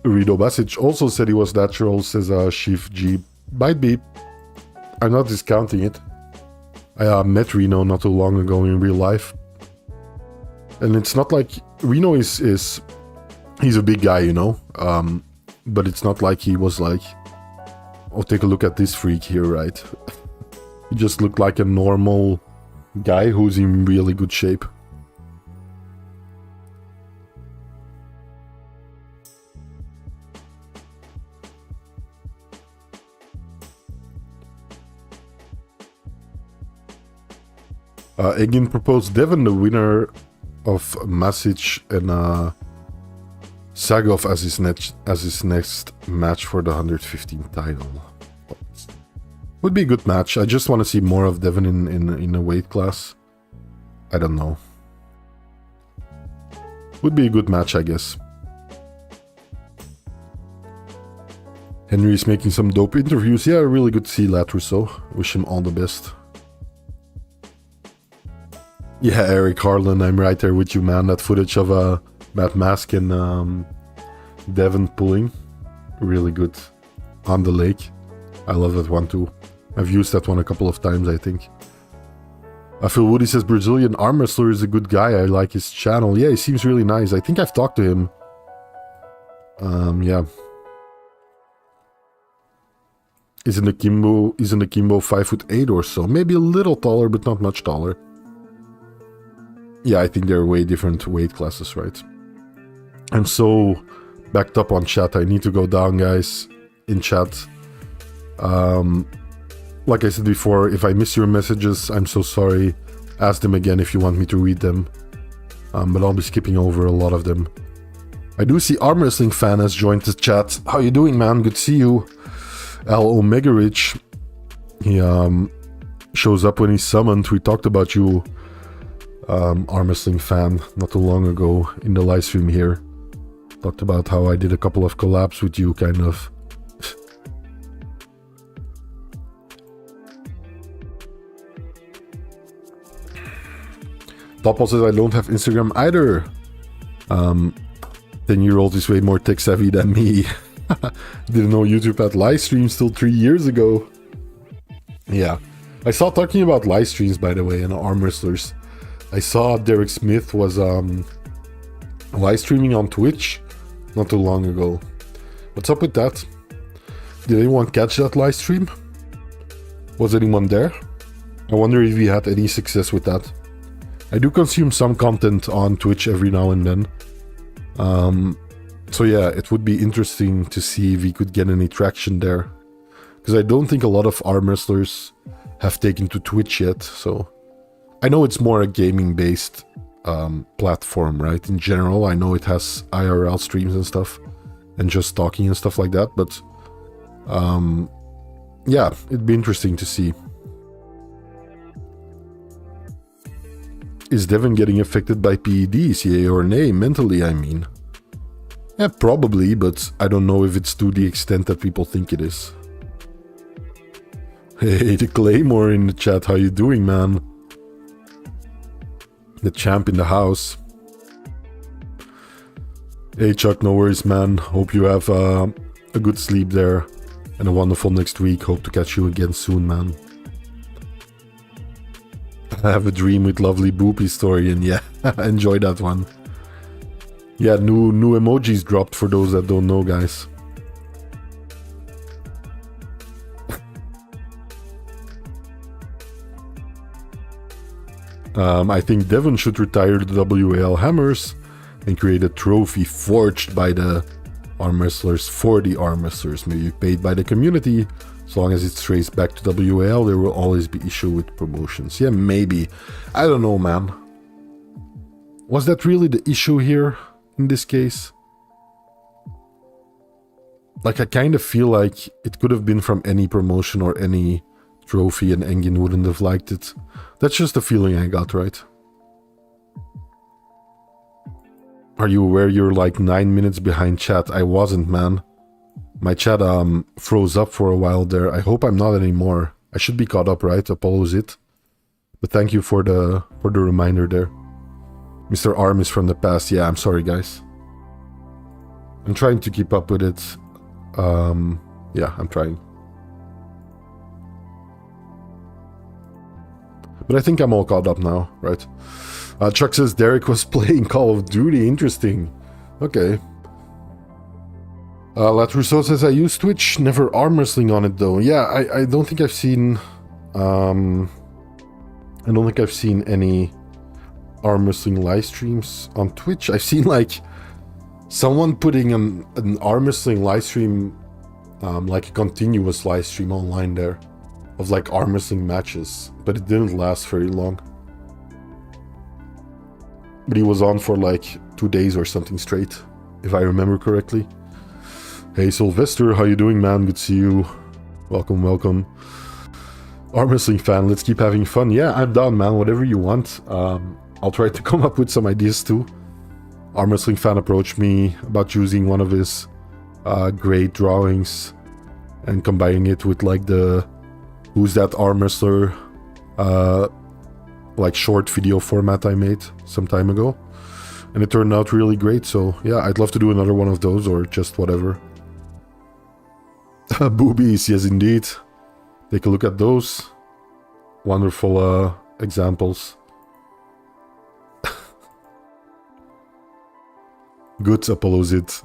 Rido Basic also said he was natural, says Chief G. Might be. I'm not discounting it. I met Reno not too long ago in real life. And it's not like... Reno is he's a big guy, you know? But it's not like he was like... Oh, take a look at this freak here, right? He just looked like a normal guy who's in really good shape. Again proposed Devin the winner of Masic and Sagov as his next match for the 115 title. Would be a good match. I just want to see more of Devin in a weight class. I don't know. Would be a good match, I guess. Henry is making some dope interviews. Yeah, really good to see Lat Russo. Wish him all the best. Yeah, Eric Harlan, I'm right there with you, man. That footage of Matt Mask and Devon pulling, really good on the lake. I love that one too. I've used that one a couple of times, I think. Phil Woody says Brazilian arm wrestler is a good guy. I like his channel. Yeah, he seems really nice. I think I've talked to him. Yeah. Isn't Akimbo 5'8" or so? Maybe a little taller, but not much taller. Yeah, I think they're way different weight classes, right? I'm so backed up on chat. I need to go down, guys, in chat. Like I said before, if I miss your messages, I'm so sorry. Ask them again if you want me to read them. But I'll be skipping over a lot of them. I do see Arm Wrestling Fan has joined the chat. How you doing, man? Good to see you. Al Omega Rich. He shows up when he's summoned. We talked about you, Arm Wrestling Fan, not too long ago in the live stream here. Talked about how I did a couple of collabs with you, kind of. Topal says I don't have Instagram either. 10-year-old is way more tech savvy than me. Didn't know YouTube had live streams till 3 years ago. Yeah. I saw talking about live streams, by the way, and arm wrestlers. I saw Derek Smith was live streaming on Twitch not too long ago. What's up with that? Did anyone catch that live stream? Was anyone there? I wonder if he had any success with that. I do consume some content on Twitch every now and then. So yeah, it would be interesting to see if we could get any traction there. Because I don't think a lot of arm wrestlers have taken to Twitch yet. So I know it's more a gaming-based platform, right? In general, I know it has IRL streams and stuff. And just talking and stuff like that. But yeah, it'd be interesting to see. Is Devon getting affected by PEDs, yay or nay? Mentally, I mean. Yeah, probably, but I don't know if it's to the extent that people think it is. Hey, the Claymore in the chat, how you doing, man? The champ in the house. Hey, Chuck, no worries, man. Hope you have a good sleep there and a wonderful next week. Hope to catch you again soon, man. I have a dream with lovely boob historian. Yeah, enjoy that one. Yeah, new emojis dropped for those that don't know, guys. I think Devon should retire the WAL hammers and create a trophy forged by the arm wrestlers for the arm wrestlers, maybe paid by the community. As long as it's traced back to WAL, there will always be issue with promotions. Yeah, maybe. I don't know, man. Was that really the issue here in this case? Like, I kind of feel like it could have been from any promotion or any trophy and Engin wouldn't have liked it. That's just the feeling I got, right? Are you aware you're like 9 minutes behind chat? I wasn't, man. My chat froze up for a while there. I hope I'm not anymore. I should be caught up, right? Apollo's it. But thank you for the reminder there. Mr. Arm is from the past. Yeah, I'm sorry, guys. I'm trying to keep up with it. Yeah, I'm trying. But I think I'm all caught up now, right? Chuck says Derek was playing Call of Duty. Interesting. Okay. Latrousseau says, I use Twitch, never arm wrestling on it though. Yeah, I don't think I've seen... I don't think I've seen any arm wrestling live streams on Twitch. I've seen like someone putting an arm wrestling live stream, like a continuous live stream online there of like arm wrestling matches, but it didn't last very long. But he was on for like 2 days or something straight, if I remember correctly. Hey Sylvester, how you doing, man? Good to see you. Welcome, welcome. Arm wrestling fan, let's keep having fun. Yeah, I'm down, man. Whatever you want. I'll try to come up with some ideas too. Arm wrestling fan approached me about using one of his great drawings and combining it with like the who's that arm wrestler like short video format I made some time ago. And it turned out really great, so yeah, I'd love to do another one of those or just whatever. Boobies, yes indeed. Take a look at those. Wonderful examples. Good, Apollo's it.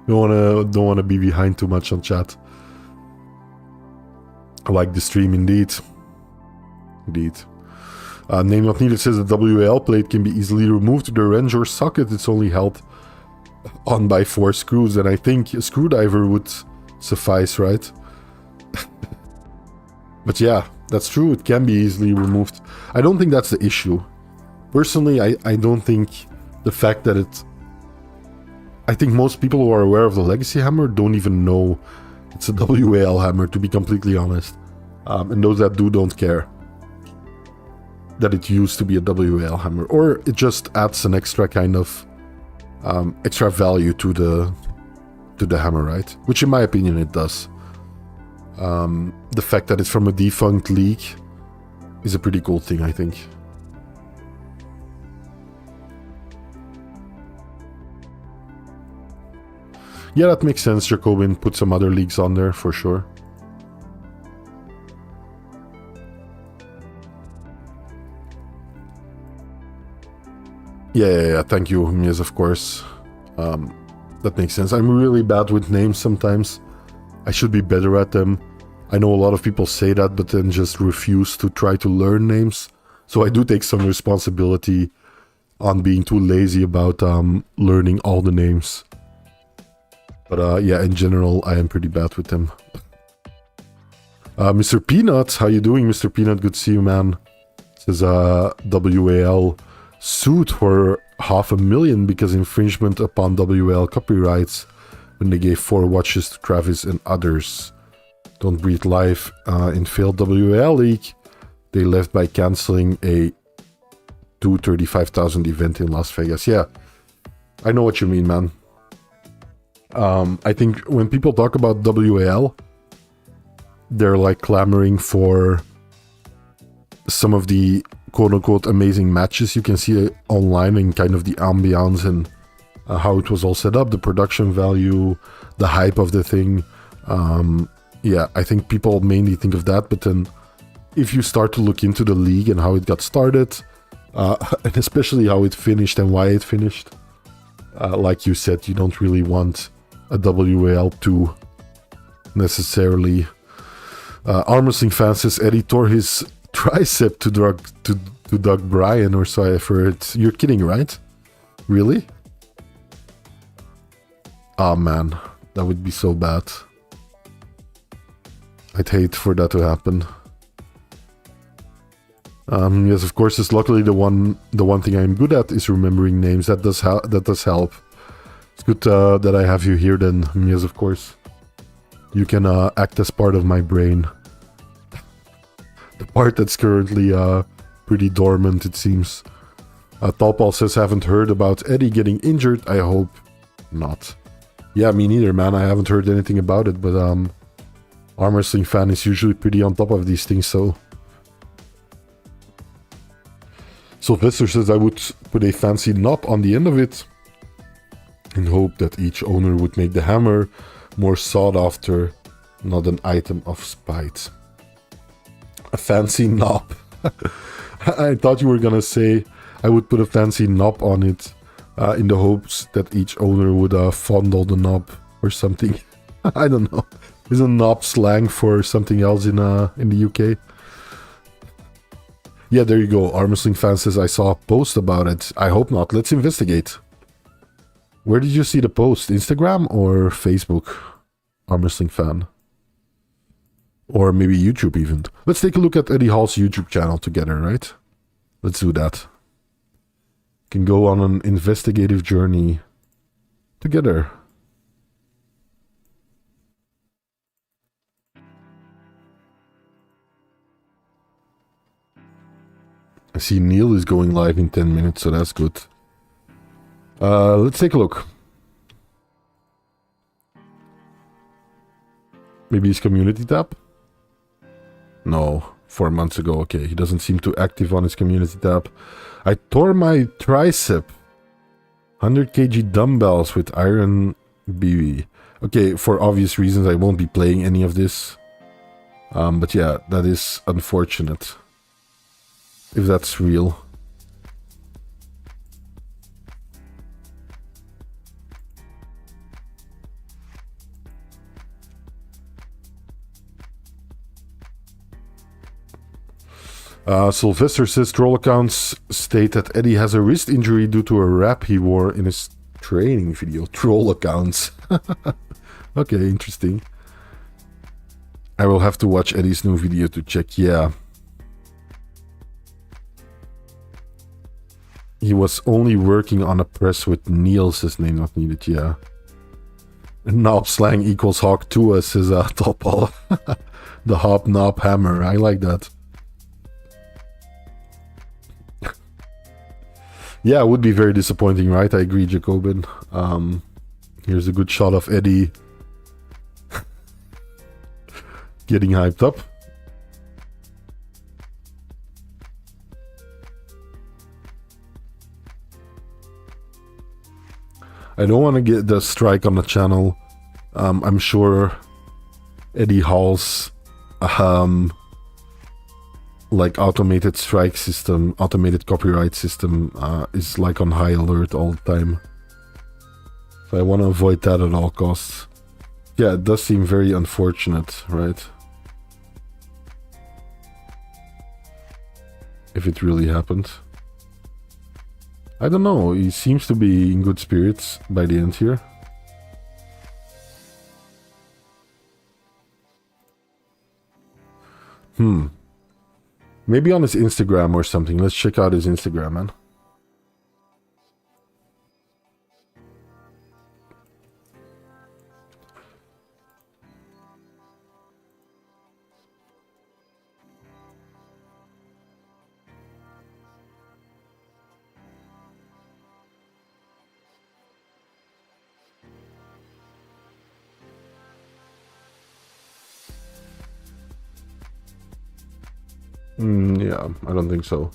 Don't wanna be behind too much on chat. I like the stream indeed. Indeed. Name not needed says the WAL plate can be easily removed to the wrench or socket. It's only held on by 4 screws, and I think a screwdriver would suffice, right? But yeah, that's true. It can be easily removed. I don't think that's the issue. Personally, I don't think the fact that it... I think most people who are aware of the Legacy Hammer don't even know it's a WAL hammer, to be completely honest. And those that do don't care that it used to be a WAL hammer, or it just adds an extra kind of extra value to the hammer, right? Which in my opinion it does. The fact that it's from a defunct league is a pretty cool thing, I think. Yeah, that makes sense. Jacobin put some other leagues on there for sure. Yeah, thank you. Yes, of course. That makes sense. I'm really bad with names sometimes. I should be better at them. I know a lot of people say that, but then just refuse to try to learn names. So I do take some responsibility on being too lazy about learning all the names. But yeah, in general, I am pretty bad with them. Mr. Peanut, how you doing, Mr. Peanut? Good to see you, man. Says WAL sued for $500,000 because infringement upon WAL copyrights when they gave 4 watches to Travis and others. Don't Breathe Live in failed WAL league. They left by canceling a 235,000 event in Las Vegas. Yeah, I know what you mean, man. I think when people talk about WAL, they're like clamoring for some of the quote-unquote amazing matches you can see online, and kind of the ambiance and how it was all set up, the production value, the hype of the thing. Yeah, I think people mainly think of that, but then if you start to look into the league and how it got started, and especially how it finished and why it finished, like you said, you don't really want a WAL to necessarily. Arm Wrestling fan says Eddie tore his tricep to Doug Bryan, or so I've heard. You're kidding, right? Really? Oh man, that would be so bad. I'd hate for that to happen. Yes, of course. It's luckily the one thing I'm good at is remembering names. That does help. It's good that I have you here. Then yes, of course. You can act as part of my brain. The part that's currently pretty dormant, it seems. Talpal says, haven't heard about Eddie getting injured. I hope not. Yeah, me neither, man. I haven't heard anything about it, but Arm Wrestling fan is usually pretty on top of these things, so. Sylvester says, I would put a fancy knob on the end of it and hope that each owner would make the hammer more sought after, not an item of spite. A fancy knob. I thought you were gonna say I would put a fancy knob on it in the hopes that each owner would fondle the knob or something. I don't know. Isn't knob slang for something else in the UK? Yeah, there you go. Arm Wrestling fan says I saw a post about it. I hope not. Let's investigate. Where did you see the post? Instagram or Facebook? Arm Wrestling fan. Or maybe YouTube even. Let's take a look at Eddie Hall's YouTube channel together, right? Let's do that. Can go on an investigative journey together. I see Neil is going live in 10 minutes, so that's good. Let's take a look. Maybe his community tab? No, 4 months ago. Okay, he doesn't seem too active on his community tab. I tore my tricep. 100 kg dumbbells with iron BB. Okay, for obvious reasons, I won't be playing any of this. But yeah, that is unfortunate. If that's real. Sylvester says troll accounts state that Eddie has a wrist injury due to a wrap he wore in his training video. Troll accounts. Okay, interesting. I will have to watch Eddie's new video to check. Yeah. He was only working on a press with Neil, says name not needed. Yeah. Knob slang equals hawk to us, says Topal. The hop knob hammer. I like that. Yeah, it would be very disappointing, right? I agree, Jacobin. Here's a good shot of Eddie getting hyped up. I don't want to get the strike on the channel. I'm sure Eddie Hall's like automated strike system, automated copyright system is like on high alert all the time. So I want to avoid that at all costs. Yeah, it does seem very unfortunate, right? If it really happened. I don't know, he seems to be in good spirits by the end here. Maybe on his Instagram or something. Let's check out his Instagram, man. Yeah, I don't think so.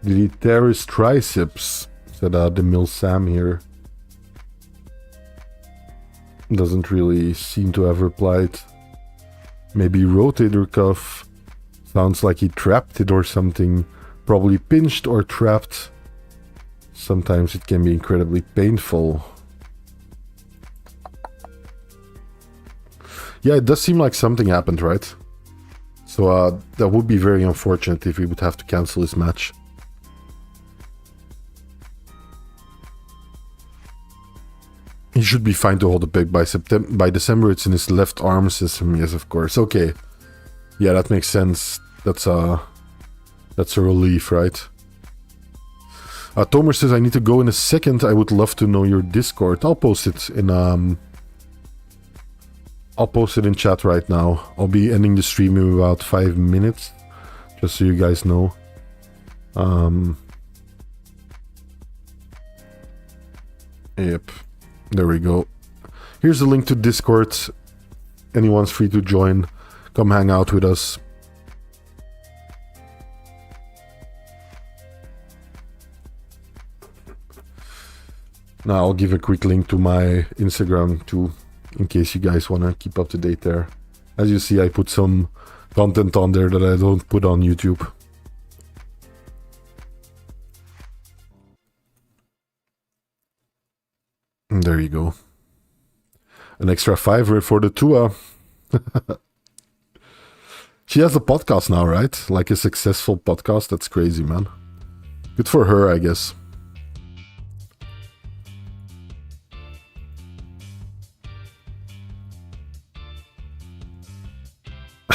Did he tear his triceps? Said the Mill Sam here. Doesn't really seem to have replied. Maybe rotator cuff. Sounds like he trapped it or something. Probably pinched or trapped. Sometimes it can be incredibly painful. Yeah, it does seem like something happened, right? So that would be very unfortunate if he would have to cancel his match. He should be fine to hold the pick by September. By December, it's in his left arm system. Yes, of course. Okay. Yeah, that makes sense. That's a relief, right? Tomer says I need to go in a second. I would love to know your Discord. I'll post it in chat right now. I'll be ending the stream in about 5 minutes, just so you guys know. Yep, there we go. Here's the link to Discord. Anyone's free to join. Come hang out with us. Now I'll give a quick link to my Instagram too, in case you guys want to keep up to date there. As you see, I put some content on there that I don't put on YouTube. And there you go. An extra $5 for the Tua. She has a podcast now, right? Like a successful podcast. That's crazy, man. Good for her, I guess.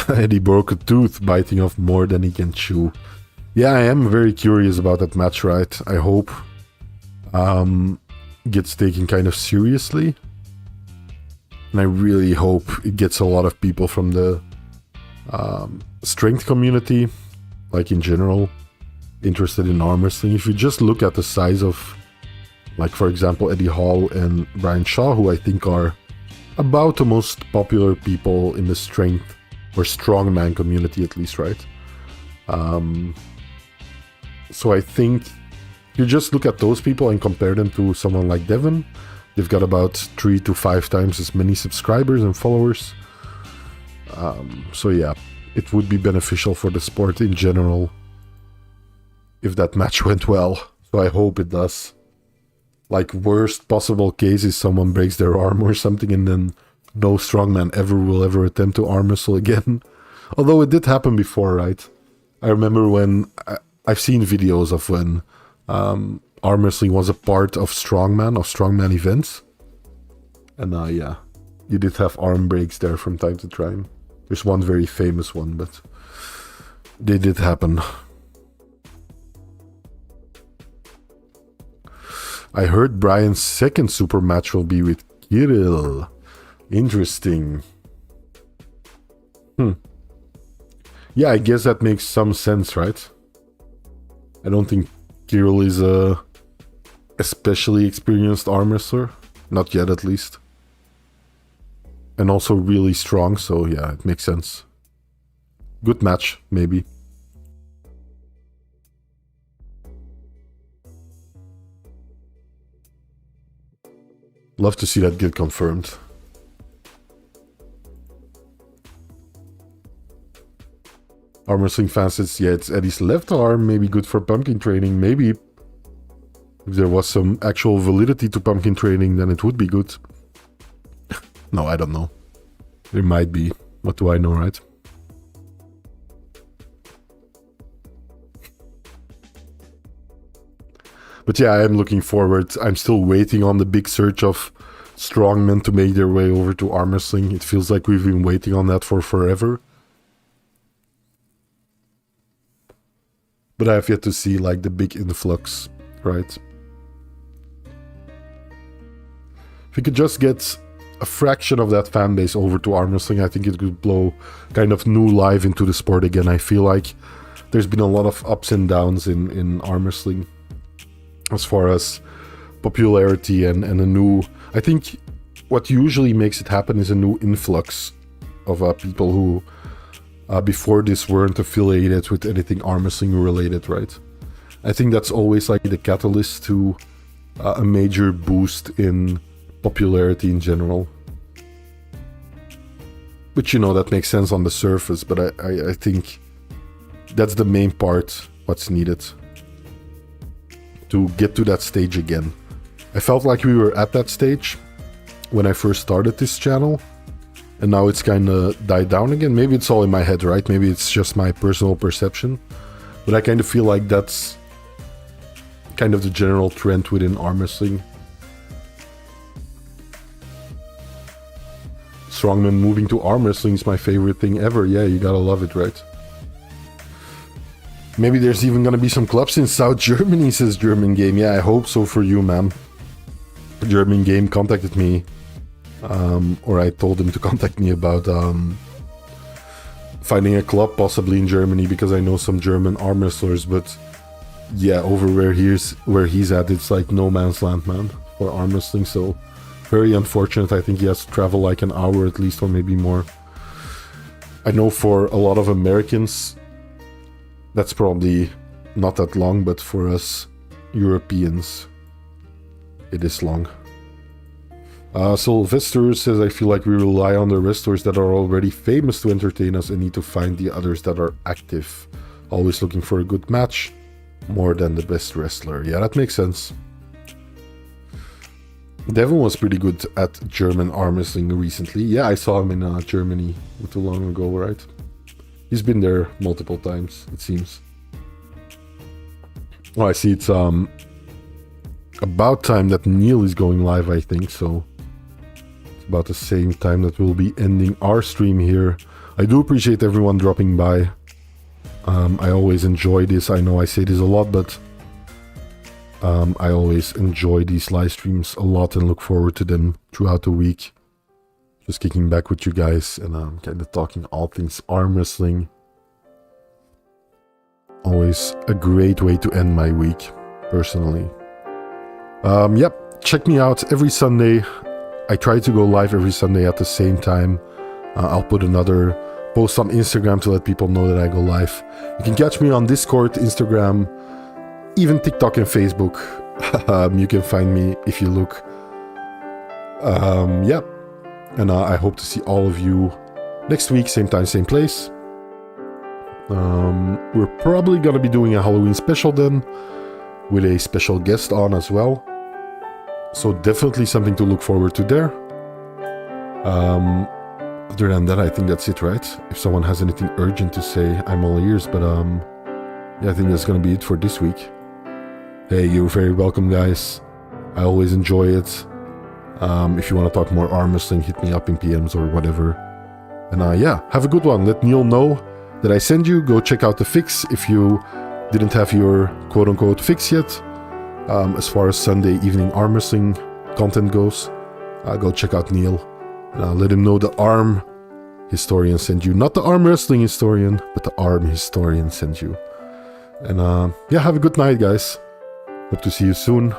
Eddie broke a tooth, biting off more than he can chew. Yeah, I am very curious about that match, right? I hope it gets taken kind of seriously. And I really hope it gets a lot of people from the strength community, like in general, interested in arm wrestling. If you just look at the size of, like, for example, Eddie Hall and Brian Shaw, who I think are about the most popular people in the strength or strongman community at least, right? So I think you just look at those people and compare them to someone like Devin. They've got about 3 to 5 times as many subscribers and followers. So yeah, it would be beneficial for the sport in general if that match went well. So I hope it does. Like, worst possible case is someone breaks their arm or something and then no strongman will ever attempt to arm wrestle again. Although it did happen before, right? I remember when I've seen videos of when arm wrestling was a part of strongman events. And yeah, you did have arm breaks there from time to time. There's one very famous one, but they did happen. I heard Brian's second super match will be with Kirill. Interesting. Yeah, I guess that makes some sense, right? I don't think Kirill is a especially experienced arm wrestler. Not yet, at least. And also really strong, so yeah, it makes sense. Good match, maybe. Love to see that get confirmed. Arm wrestling fan says, yeah, it's Eddie's left arm, maybe good for pumpkin training. Maybe if there was some actual validity to pumpkin training, then it would be good. No, I don't know. There might be. What do I know, right? But yeah, I am looking forward. I'm still waiting on the big surge of strongmen to make their way over to arm wrestling. It feels like we've been waiting on that for forever. But I have yet to see like the big influx, right? If we could just get a fraction of that fan base over to arm wrestling, I think it could blow kind of new life into the sport again. I feel like there's been a lot of ups and downs in arm wrestling as far as popularity and a new... I think what usually makes it happen is a new influx of people who before this weren't affiliated with anything arm wrestling related, right? I think that's always like the catalyst to a major boost in popularity in general. Which, you know, that makes sense on the surface, but I think that's the main part, what's needed to get to that stage again. I felt like we were at that stage when I first started this channel, and now it's kind of died down again. Maybe it's all in my head, right? Maybe it's just my personal perception, but I kind of feel like that's kind of the general trend within arm wrestling. Strongman moving to arm wrestling is my favorite thing ever. Yeah, you gotta love it, right? Maybe there's even gonna be some clubs in South Germany, says German Game. Yeah, I hope so for you, man. German Game contacted me, or I told him to contact me about finding a club possibly in Germany, because I know some German arm wrestlers, but yeah, over where he's at, it's like no man's land, man, for arm wrestling. So very unfortunate. I think he has to travel like an hour at least, or maybe more. I know for a lot of Americans that's probably not that long, but for us Europeans it is long. Sylvester says, I feel like we rely on the wrestlers that are already famous to entertain us and need to find the others that are active. Always looking for a good match more than the best wrestler. Yeah, that makes sense. Devin was pretty good at German arm wrestling recently. Yeah, I saw him in Germany not too long ago, right? He's been there multiple times, it seems. Oh, I see it's about time that Neil is going live, I think, so it's about the same time that we'll be ending our stream here. I do appreciate everyone dropping by. I always enjoy this. I know I say this a lot, but I always enjoy these live streams a lot and look forward to them throughout the week. Just kicking back with you guys and kind of talking all things arm wrestling. Always a great way to end my week, personally. Yep, check me out every Sunday. I try to go live every Sunday at the same time. I'll put another post on Instagram to let people know that I go live. You can catch me on Discord, Instagram, even TikTok and Facebook. You can find me if you look. Yeah. And I hope to see all of you next week, same time, same place. We're probably going to be doing a Halloween special then, with a special guest on as well. So definitely something to look forward to there. Other than that, I think that's it, right? If someone has anything urgent to say, I'm all ears. But yeah, I think that's going to be it for this week. Hey, you're very welcome, guys. I always enjoy it. If you want to talk more arm wrestling, hit me up in PMs or whatever. And yeah, have a good one. Let Neil know that I send you. Go check out the fix if you didn't have your quote-unquote fix yet. As far as Sunday evening arm wrestling content goes, go check out Neil. And let him know the arm historian sent you. Not the arm wrestling historian, but the arm historian sent you. And yeah, have a good night, guys. Hope to see you soon.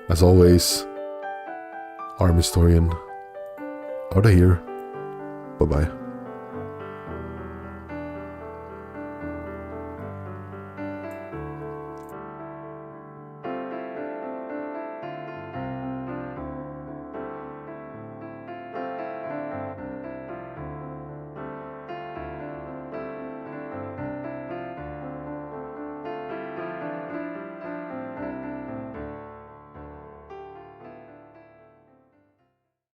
As always, arm historian out of here. Bye-bye.